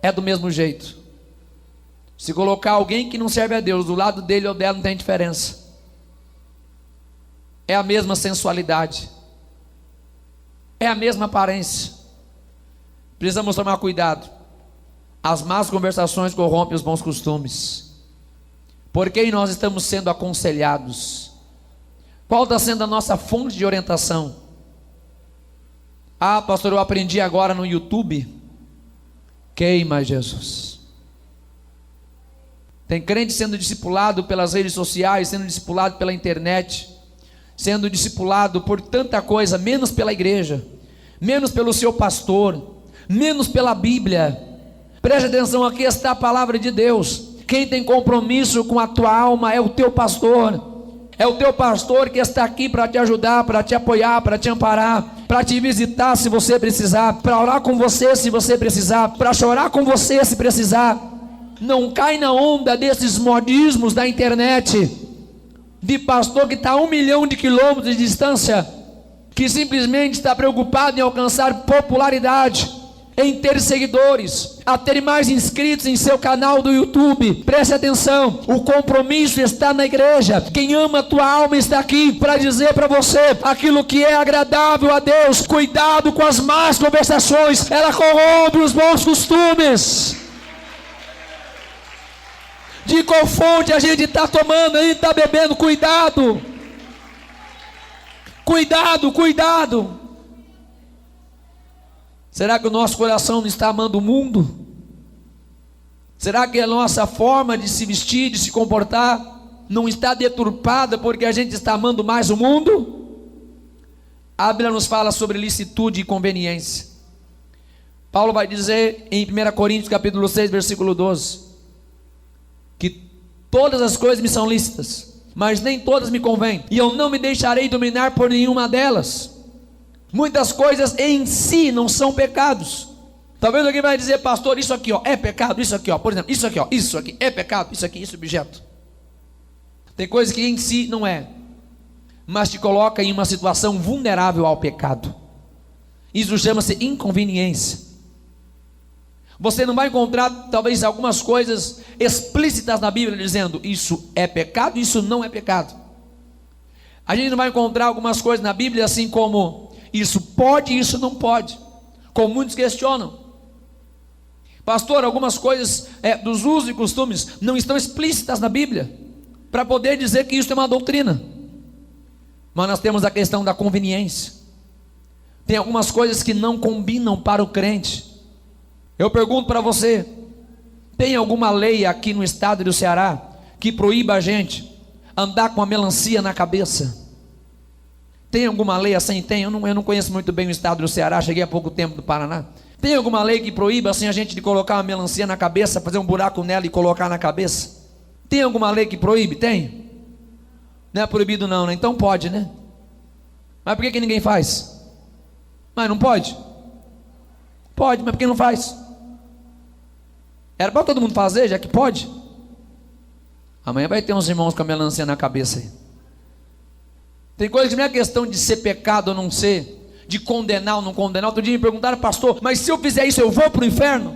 é do mesmo jeito. Se colocar alguém que não serve a Deus do lado dele ou dela, não tem diferença, é a mesma sensualidade, é a mesma aparência. Precisamos tomar cuidado. As más conversações corrompem os bons costumes. Por quem nós estamos sendo aconselhados? Qual está sendo a nossa fonte de orientação? Ah, pastor, eu aprendi agora no YouTube. Queima Jesus. Tem crente sendo discipulado pelas redes sociais, sendo discipulado pela internet, sendo discipulado por tanta coisa, menos pela igreja, menos pelo seu pastor, menos pela Bíblia. Preste atenção, aqui está a palavra de Deus. Quem tem compromisso com a tua alma é o teu pastor. É o teu pastor que está aqui para te ajudar, para te apoiar, para te amparar, para te visitar se você precisar, para orar com você se você precisar, para chorar com você se precisar. Não cai na onda desses modismos da internet, de pastor que está a 1 milhão de quilômetros de distância, que simplesmente está preocupado em alcançar popularidade, em ter seguidores, a ter mais inscritos em seu canal do YouTube. Preste atenção, o compromisso está na igreja. Quem ama a tua alma está aqui para dizer para você aquilo que é agradável a Deus. Cuidado com as más conversações, ela corrompe os bons costumes. De qual fonte a gente está tomando, a gente está bebendo? Cuidado, cuidado, cuidado. Será que o nosso coração não está amando o mundo? Será que a nossa forma de se vestir, de se comportar, não está deturpada porque a gente está amando mais o mundo? A Bíblia nos fala sobre licitude e conveniência. Paulo vai dizer em 1 Coríntios capítulo 6, versículo 12, que todas as coisas me são lícitas, mas nem todas me convêm, e eu não me deixarei dominar por nenhuma delas. Muitas coisas em si não são pecados. Talvez alguém vai dizer, pastor, isso aqui ó, é pecado, isso aqui ó, por exemplo, isso aqui ó, isso aqui é pecado, isso aqui, esse objeto. Tem coisas que em si não é, mas te coloca em uma situação vulnerável ao pecado. Isso chama-se inconveniência. Você não vai encontrar talvez algumas coisas explícitas na Bíblia dizendo isso é pecado, isso não é pecado. A gente não vai encontrar algumas coisas na Bíblia assim como isso pode, isso não pode, como muitos questionam. Pastor, algumas coisas dos usos e costumes não estão explícitas na Bíblia para poder dizer que isso é uma doutrina. Mas nós temos a questão da conveniência. Tem algumas coisas que não combinam para o crente. Eu pergunto para você, tem alguma lei aqui no estado do Ceará que proíba a gente andar com a melancia na cabeça? Tem alguma lei assim? Tem, eu não conheço muito bem o estado do Ceará, cheguei há pouco tempo do Paraná. Tem alguma lei que proíba assim a gente de colocar uma melancia na cabeça, fazer um buraco nela e colocar na cabeça? Tem alguma lei que proíbe? Tem? Não é proibido não, né? Então pode, né? Mas por que ninguém faz? Mas não pode? Pode, mas por que não faz? Era para todo mundo fazer, já que pode. Amanhã vai ter uns irmãos com a melancia na cabeça aí. Tem coisa que não é questão de ser pecado ou não ser, de condenar ou não condenar. Outro dia me perguntaram, pastor, mas se eu fizer isso eu vou para o inferno?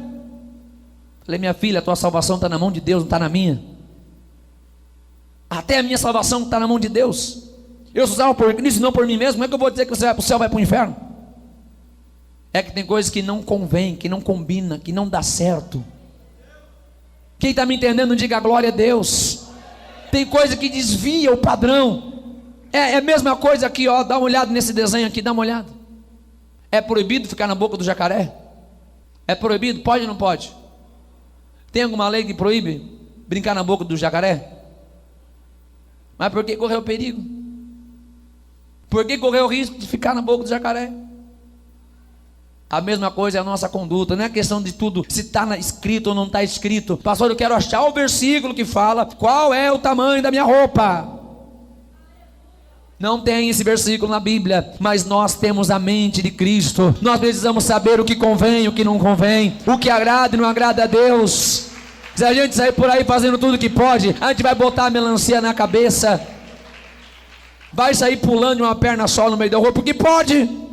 Falei, minha filha, a tua salvação está na mão de Deus, não está na minha. Até a minha salvação está na mão de Deus. Eu sou salvo por Cristo, não por mim mesmo. Como é que eu vou dizer que você vai para o céu, vai para o inferno? É que tem coisas que não convém, que não combina, que não dá certo. Quem está me entendendo, diga glória a Deus. Tem coisa que desvia o padrão. É a mesma coisa aqui, ó, dá uma olhada nesse desenho aqui, dá uma olhada. É proibido ficar na boca do jacaré? É proibido? Pode ou não pode? Tem alguma lei que proíbe brincar na boca do jacaré? Mas por que correu o perigo? Por que correu o risco de ficar na boca do jacaré? A mesma coisa é a nossa conduta. Não é questão de tudo se está escrito ou não está escrito. Pastor, eu quero achar o versículo que fala qual é o tamanho da minha roupa. Não tem esse versículo na Bíblia, mas nós temos a mente de Cristo. Nós precisamos saber o que convém, o que não convém, o que agrada e não agrada a Deus. Se a gente sair por aí fazendo tudo que pode, a gente vai botar a melancia na cabeça, vai sair pulando de uma perna só no meio da rua, porque pode.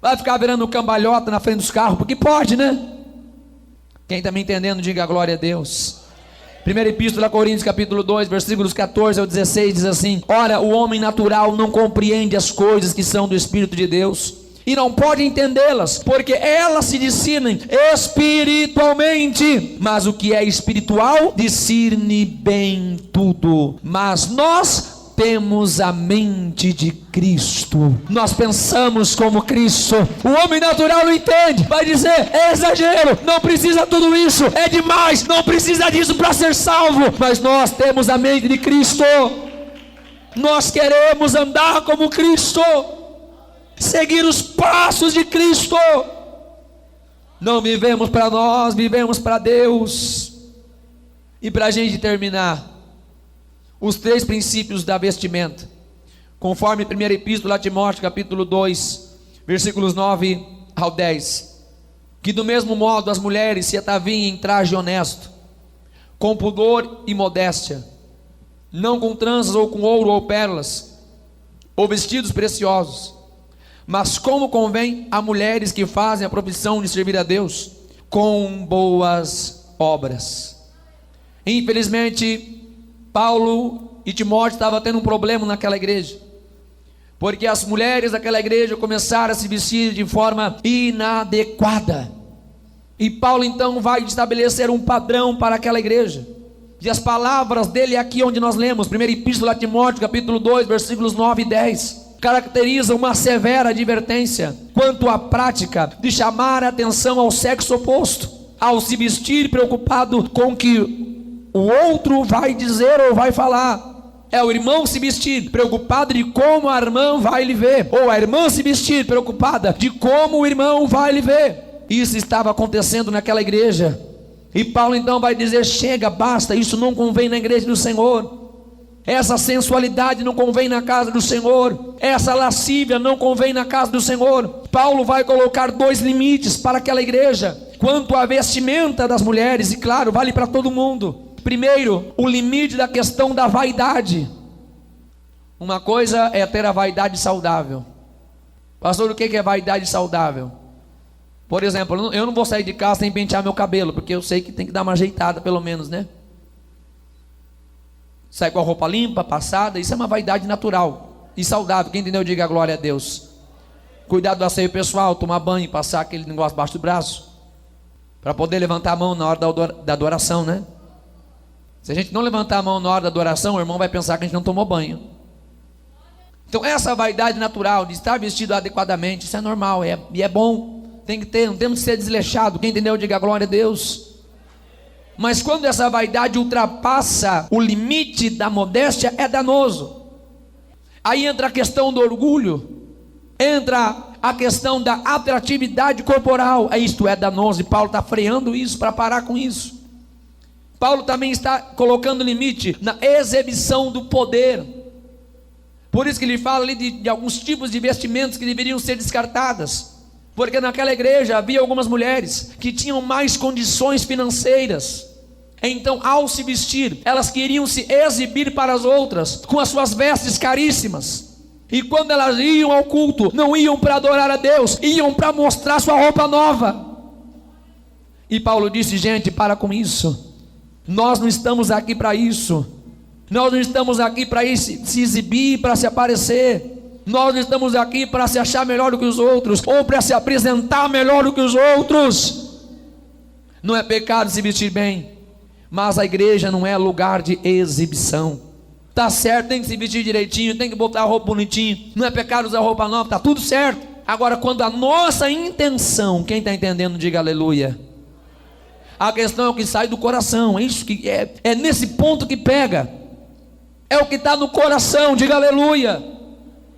Vai ficar virando cambalhota na frente dos carros, porque pode, né? Quem está me entendendo, diga glória a Deus. Primeira Epístola a Coríntios, capítulo 2, versículos 14 ao 16, diz assim: ora, o homem natural não compreende as coisas que são do Espírito de Deus, e não pode entendê-las, porque elas se discernem espiritualmente, mas o que é espiritual discerne bem tudo. Mas nós temos a mente de Cristo, nós pensamos como Cristo. O homem natural não entende, vai dizer, é exagero, não precisa tudo isso, é demais, não precisa disso para ser salvo. Mas nós temos a mente de Cristo, nós queremos andar como Cristo, seguir os passos de Cristo. Não vivemos para nós, vivemos para Deus. E para a gente terminar, os 3 princípios da vestimenta, conforme 1 Epístola a Timóteo, capítulo 2, versículos 9 ao 10. Que do mesmo modo as mulheres se ataviem em traje honesto, com pudor e modéstia, não com tranças ou com ouro ou pérolas, ou vestidos preciosos, mas como convém a mulheres que fazem a profissão de servir a Deus, com boas obras. Infelizmente, Paulo e Timóteo estavam tendo um problema naquela igreja, porque as mulheres daquela igreja começaram a se vestir de forma inadequada, e Paulo então vai estabelecer um padrão para aquela igreja, e as palavras dele aqui onde nós lemos, 1 Epístola a Timóteo, capítulo 2, versículos 9 e 10, caracteriza uma severa advertência quanto à prática de chamar a atenção ao sexo oposto, ao se vestir preocupado com que o outro vai dizer ou vai falar. É o irmão se vestir preocupado de como a irmã vai lhe ver, ou a irmã se vestir preocupada de como o irmão vai lhe ver. Isso estava acontecendo naquela igreja, e Paulo então vai dizer, chega, basta, isso não convém na igreja do Senhor, essa sensualidade não convém na casa do Senhor, essa lascívia não convém na casa do Senhor. Paulo vai colocar 2 limites para aquela igreja, quanto à vestimenta das mulheres, e claro, vale para todo mundo. Primeiro, o limite da questão da vaidade. Uma coisa é ter a vaidade saudável. Pastor, o que é vaidade saudável? Por exemplo, eu não vou sair de casa sem pentear meu cabelo, porque eu sei que tem que dar uma ajeitada pelo menos, né? Sair com a roupa limpa, passada, isso é uma vaidade natural e saudável. Quem entendeu, diga glória a Deus. Cuidar do asseio pessoal, tomar banho, passar aquele negócio debaixo do braço, para poder levantar a mão na hora da adoração, né? Se a gente não levantar a mão na hora da adoração, o irmão vai pensar que a gente não tomou banho. Então essa vaidade natural de estar vestido adequadamente, isso é normal, e é bom, tem que ter, não temos que ser desleixado. Quem entendeu, diga glória a Deus. Mas quando essa vaidade ultrapassa o limite da modéstia, é danoso. Aí entra a questão do orgulho, entra a questão da atratividade corporal, isto é danoso, e Paulo está freando isso para parar com isso. Paulo também está colocando limite na exibição do poder. Por isso que ele fala ali de alguns tipos de vestimentos que deveriam ser descartadas. Porque naquela igreja havia algumas mulheres que tinham mais condições financeiras. Então, ao se vestir, elas queriam se exibir para as outras com as suas vestes caríssimas. E quando elas iam ao culto, não iam para adorar a Deus, iam para mostrar sua roupa nova. E Paulo disse: gente, para com isso. Nós não estamos aqui para isso. Nós não estamos aqui para se exibir, para se aparecer. Nós não estamos aqui para se achar melhor do que os outros, ou para se apresentar melhor do que os outros. Não é pecado se vestir bem, mas a igreja não é lugar de exibição. Tá certo, tem que se vestir direitinho, tem que botar a roupa bonitinho, não é pecado usar roupa nova, tá tudo certo. Agora, quando a nossa intenção, quem está entendendo, diga aleluia. A questão é o que sai do coração, é isso que é nesse ponto que pega. É o que está no coração, diga aleluia.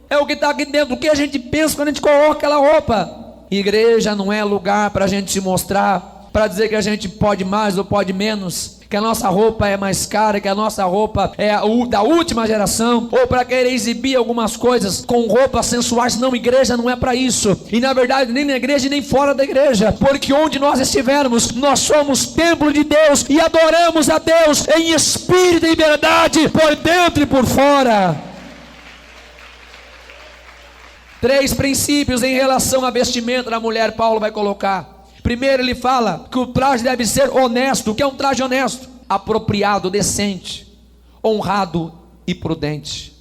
É o que está aqui dentro, o que a gente pensa quando a gente coloca aquela roupa. Igreja não é lugar para a gente se mostrar, para dizer que a gente pode mais ou pode menos, que a nossa roupa é mais cara, que a nossa roupa é da última geração, ou para querer exibir algumas coisas com roupas sensuais. Não, igreja não é para isso. E na verdade nem na igreja nem fora da igreja, porque onde nós estivermos, nós somos templo de Deus e adoramos a Deus em espírito e verdade, por dentro e por fora. 3 princípios em relação à vestimenta da mulher Paulo vai colocar. Primeiro, ele fala que o traje deve ser honesto. O que é um traje honesto? Apropriado, decente, honrado e prudente.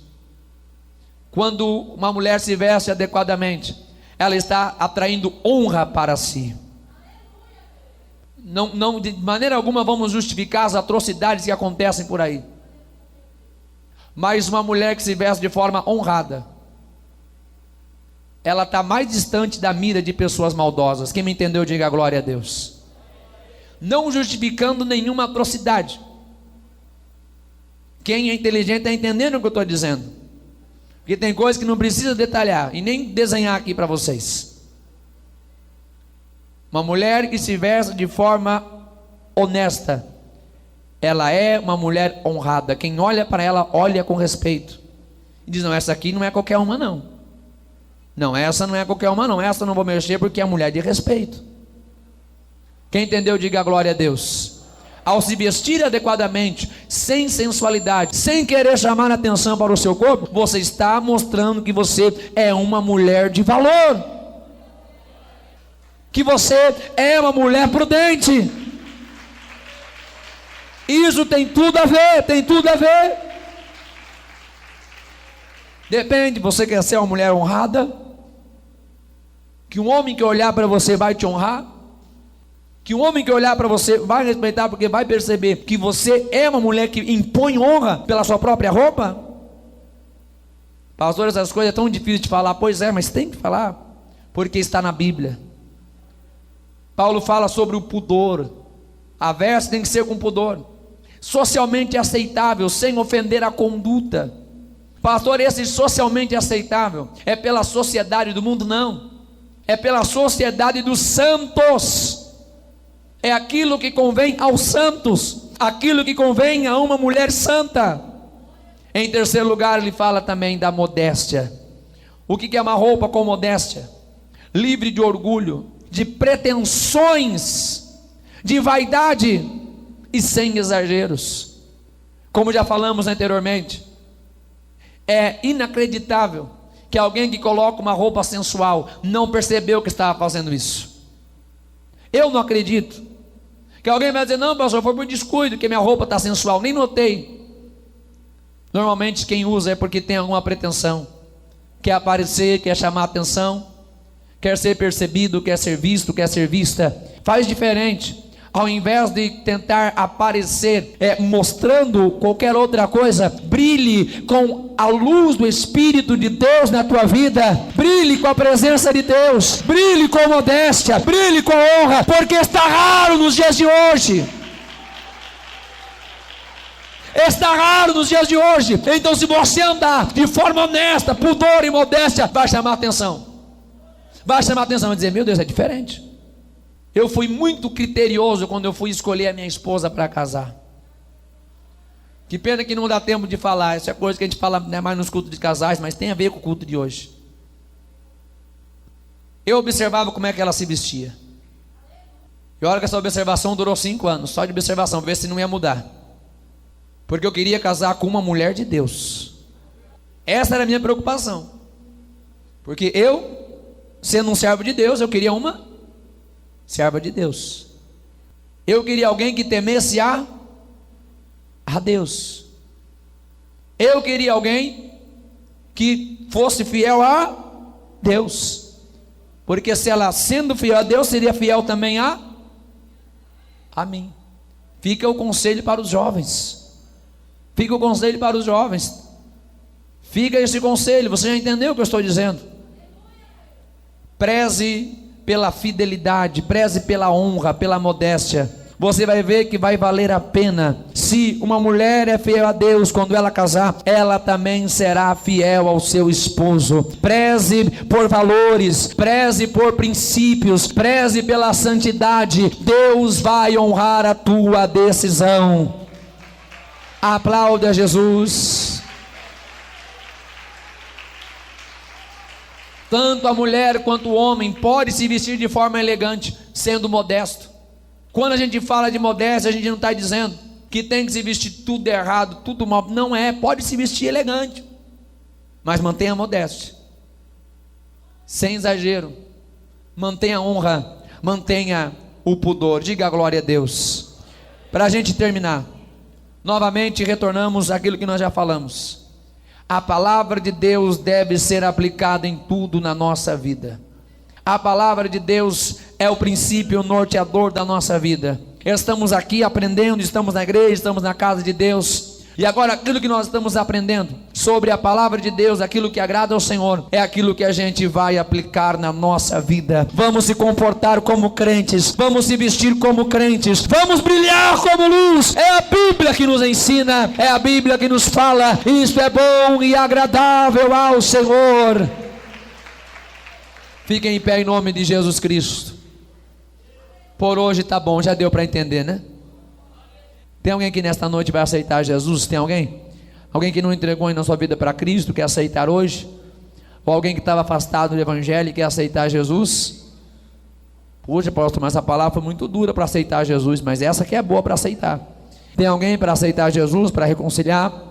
Quando uma mulher se veste adequadamente, ela está atraindo honra para si. Não, de maneira alguma vamos justificar as atrocidades que acontecem por aí. Mas uma mulher que se veste de forma honrada, ela está mais distante da mira de pessoas maldosas. Quem me entendeu, diga glória a Deus. Não justificando nenhuma atrocidade. Quem é inteligente está entendendo o que eu estou dizendo, porque tem coisas que não precisa detalhar e nem desenhar aqui para vocês. Uma mulher que se veste de forma honesta, ela é uma mulher honrada. Quem olha para ela, olha com respeito e diz: não, essa aqui não é qualquer uma não. Não, essa não é qualquer uma não, essa eu não vou mexer porque é mulher de respeito. Quem entendeu, diga glória a Deus. Ao se vestir adequadamente, sem sensualidade, sem querer chamar a atenção para o seu corpo, você está mostrando que você é uma mulher de valor, que você é uma mulher prudente. Isso tem tudo a ver, tem tudo a ver. Depende, você quer ser uma mulher honrada? Que um homem que olhar para você vai te honrar? Que um homem que olhar para você vai respeitar, porque vai perceber que você é uma mulher que impõe honra pela sua própria roupa? Pastor, essas coisas é tão difícil de falar. Pois é, mas tem que falar, porque está na Bíblia. Paulo fala sobre o pudor. A veste tem que ser com pudor, socialmente aceitável, sem ofender a conduta. Pastor, esse socialmente aceitável é pela sociedade do mundo? Não, é pela sociedade dos santos. É aquilo que convém aos santos, aquilo que convém a uma mulher santa. Em terceiro lugar, ele fala também da modéstia. O que é uma roupa com modéstia? Livre de orgulho, de pretensões, de vaidade e sem exageros. Como já falamos anteriormente, é inacreditável que alguém que coloca uma roupa sensual não percebeu que estava fazendo isso. Eu não acredito que alguém vai dizer: não, pastor, foi por descuido que minha roupa está sensual, nem notei. Normalmente quem usa é porque tem alguma pretensão, quer aparecer, quer chamar atenção, quer ser percebido, quer ser visto, quer ser vista. Faz diferente. Ao invés de tentar aparecer mostrando qualquer outra coisa, brilhe com a luz do Espírito de Deus na tua vida, brilhe com a presença de Deus, brilhe com modéstia, brilhe com honra, porque está raro nos dias de hoje. Está raro nos dias de hoje. Então, se você andar de forma honesta, pudor e modéstia, vai chamar atenção. Vai chamar atenção, vai dizer: meu Deus, é diferente. Eu fui muito criterioso quando eu fui escolher a minha esposa para casar. Que pena que não dá tempo de falar. Essa é coisa que a gente fala, né, mais nos cultos de casais, mas tem a ver com o culto de hoje. Eu observava como é que ela se vestia. E olha que essa observação durou 5 anos, só de observação, ver se não ia mudar. Porque eu queria casar com uma mulher de Deus. Essa era a minha preocupação. Porque eu, sendo um servo de Deus, eu queria uma serva de Deus. Eu queria alguém que temesse a Deus. Eu queria alguém que fosse fiel a Deus. Porque se ela sendo fiel a Deus, seria fiel também a mim. Fica o conselho para os jovens. Fica o conselho para os jovens. Fica esse conselho. Você já entendeu o que eu estou dizendo? Preze pela fidelidade, preze pela honra, pela modéstia. Você vai ver que vai valer a pena. Se uma mulher é fiel a Deus, quando ela casar, ela também será fiel ao seu esposo. Preze por valores, preze por princípios, preze pela santidade. Deus vai honrar a tua decisão. Aplaude a Jesus. Tanto a mulher quanto o homem pode se vestir de forma elegante, sendo modesto. Quando a gente fala de modéstia, a gente não está dizendo que tem que se vestir tudo errado, tudo mal. Não é, pode se vestir elegante, mas mantenha a modéstia, sem exagero. Mantenha a honra, mantenha o pudor. Diga a glória a Deus. Para a gente terminar, novamente retornamos àquilo que nós já falamos. A palavra de Deus deve ser aplicada em tudo na nossa vida. A palavra de Deus é o princípio norteador da nossa vida. Estamos aqui aprendendo, estamos na igreja, estamos na casa de Deus. E agora aquilo que nós estamos aprendendo sobre a palavra de Deus, aquilo que agrada ao Senhor, é aquilo que a gente vai aplicar na nossa vida. Vamos se comportar como crentes, vamos se vestir como crentes, vamos brilhar como luz. É a Bíblia que nos ensina, é a Bíblia que nos fala. Isto é bom e agradável ao Senhor. Fiquem em pé em nome de Jesus Cristo. Por hoje está bom, já deu para entender, né? Tem alguém que nesta noite vai aceitar Jesus? Tem alguém? Alguém que não entregou ainda a sua vida para Cristo, quer aceitar hoje? Ou alguém que estava afastado do Evangelho e quer aceitar Jesus? Puxa, pastor, mas essa palavra foi muito dura para aceitar Jesus, mas essa que é boa para aceitar. Tem alguém para aceitar Jesus, para reconciliar?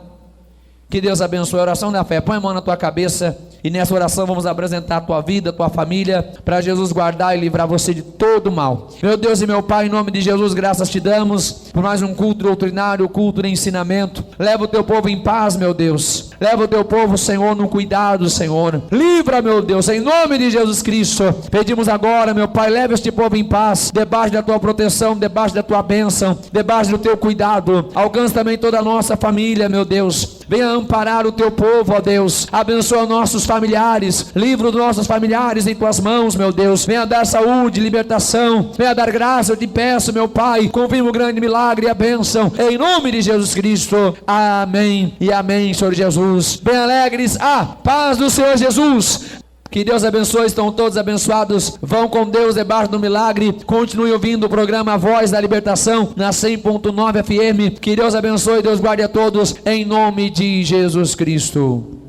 Que Deus abençoe. A oração da fé. Põe a mão na tua cabeça e nessa oração vamos apresentar a tua vida, a tua família, para Jesus guardar e livrar você de todo mal. Meu Deus e meu Pai, em nome de Jesus, graças te damos por mais um culto doutrinário, culto de ensinamento. Leva o teu povo em paz, meu Deus. Leva o teu povo, Senhor, no cuidado, Senhor. Livra, meu Deus, em nome de Jesus Cristo. Pedimos agora, meu Pai, leva este povo em paz, debaixo da tua proteção, debaixo da tua bênção, debaixo do teu cuidado. Alcança também toda a nossa família, meu Deus. Venha amparar o teu povo, ó Deus. Abençoa nossos familiares. Livra os nossos familiares em tuas mãos, meu Deus. Venha dar saúde, libertação. Venha dar graça, eu te peço, meu Pai. Confirma o grande milagre e a bênção. Em nome de Jesus Cristo. Amém e amém, Senhor Jesus. Bem alegres. Paz do Senhor Jesus. Que Deus abençoe, estão todos abençoados. Vão com Deus debaixo do milagre. Continue ouvindo o programa Voz da Libertação na 100.9 FM. Que Deus abençoe, Deus guarde a todos em nome de Jesus Cristo.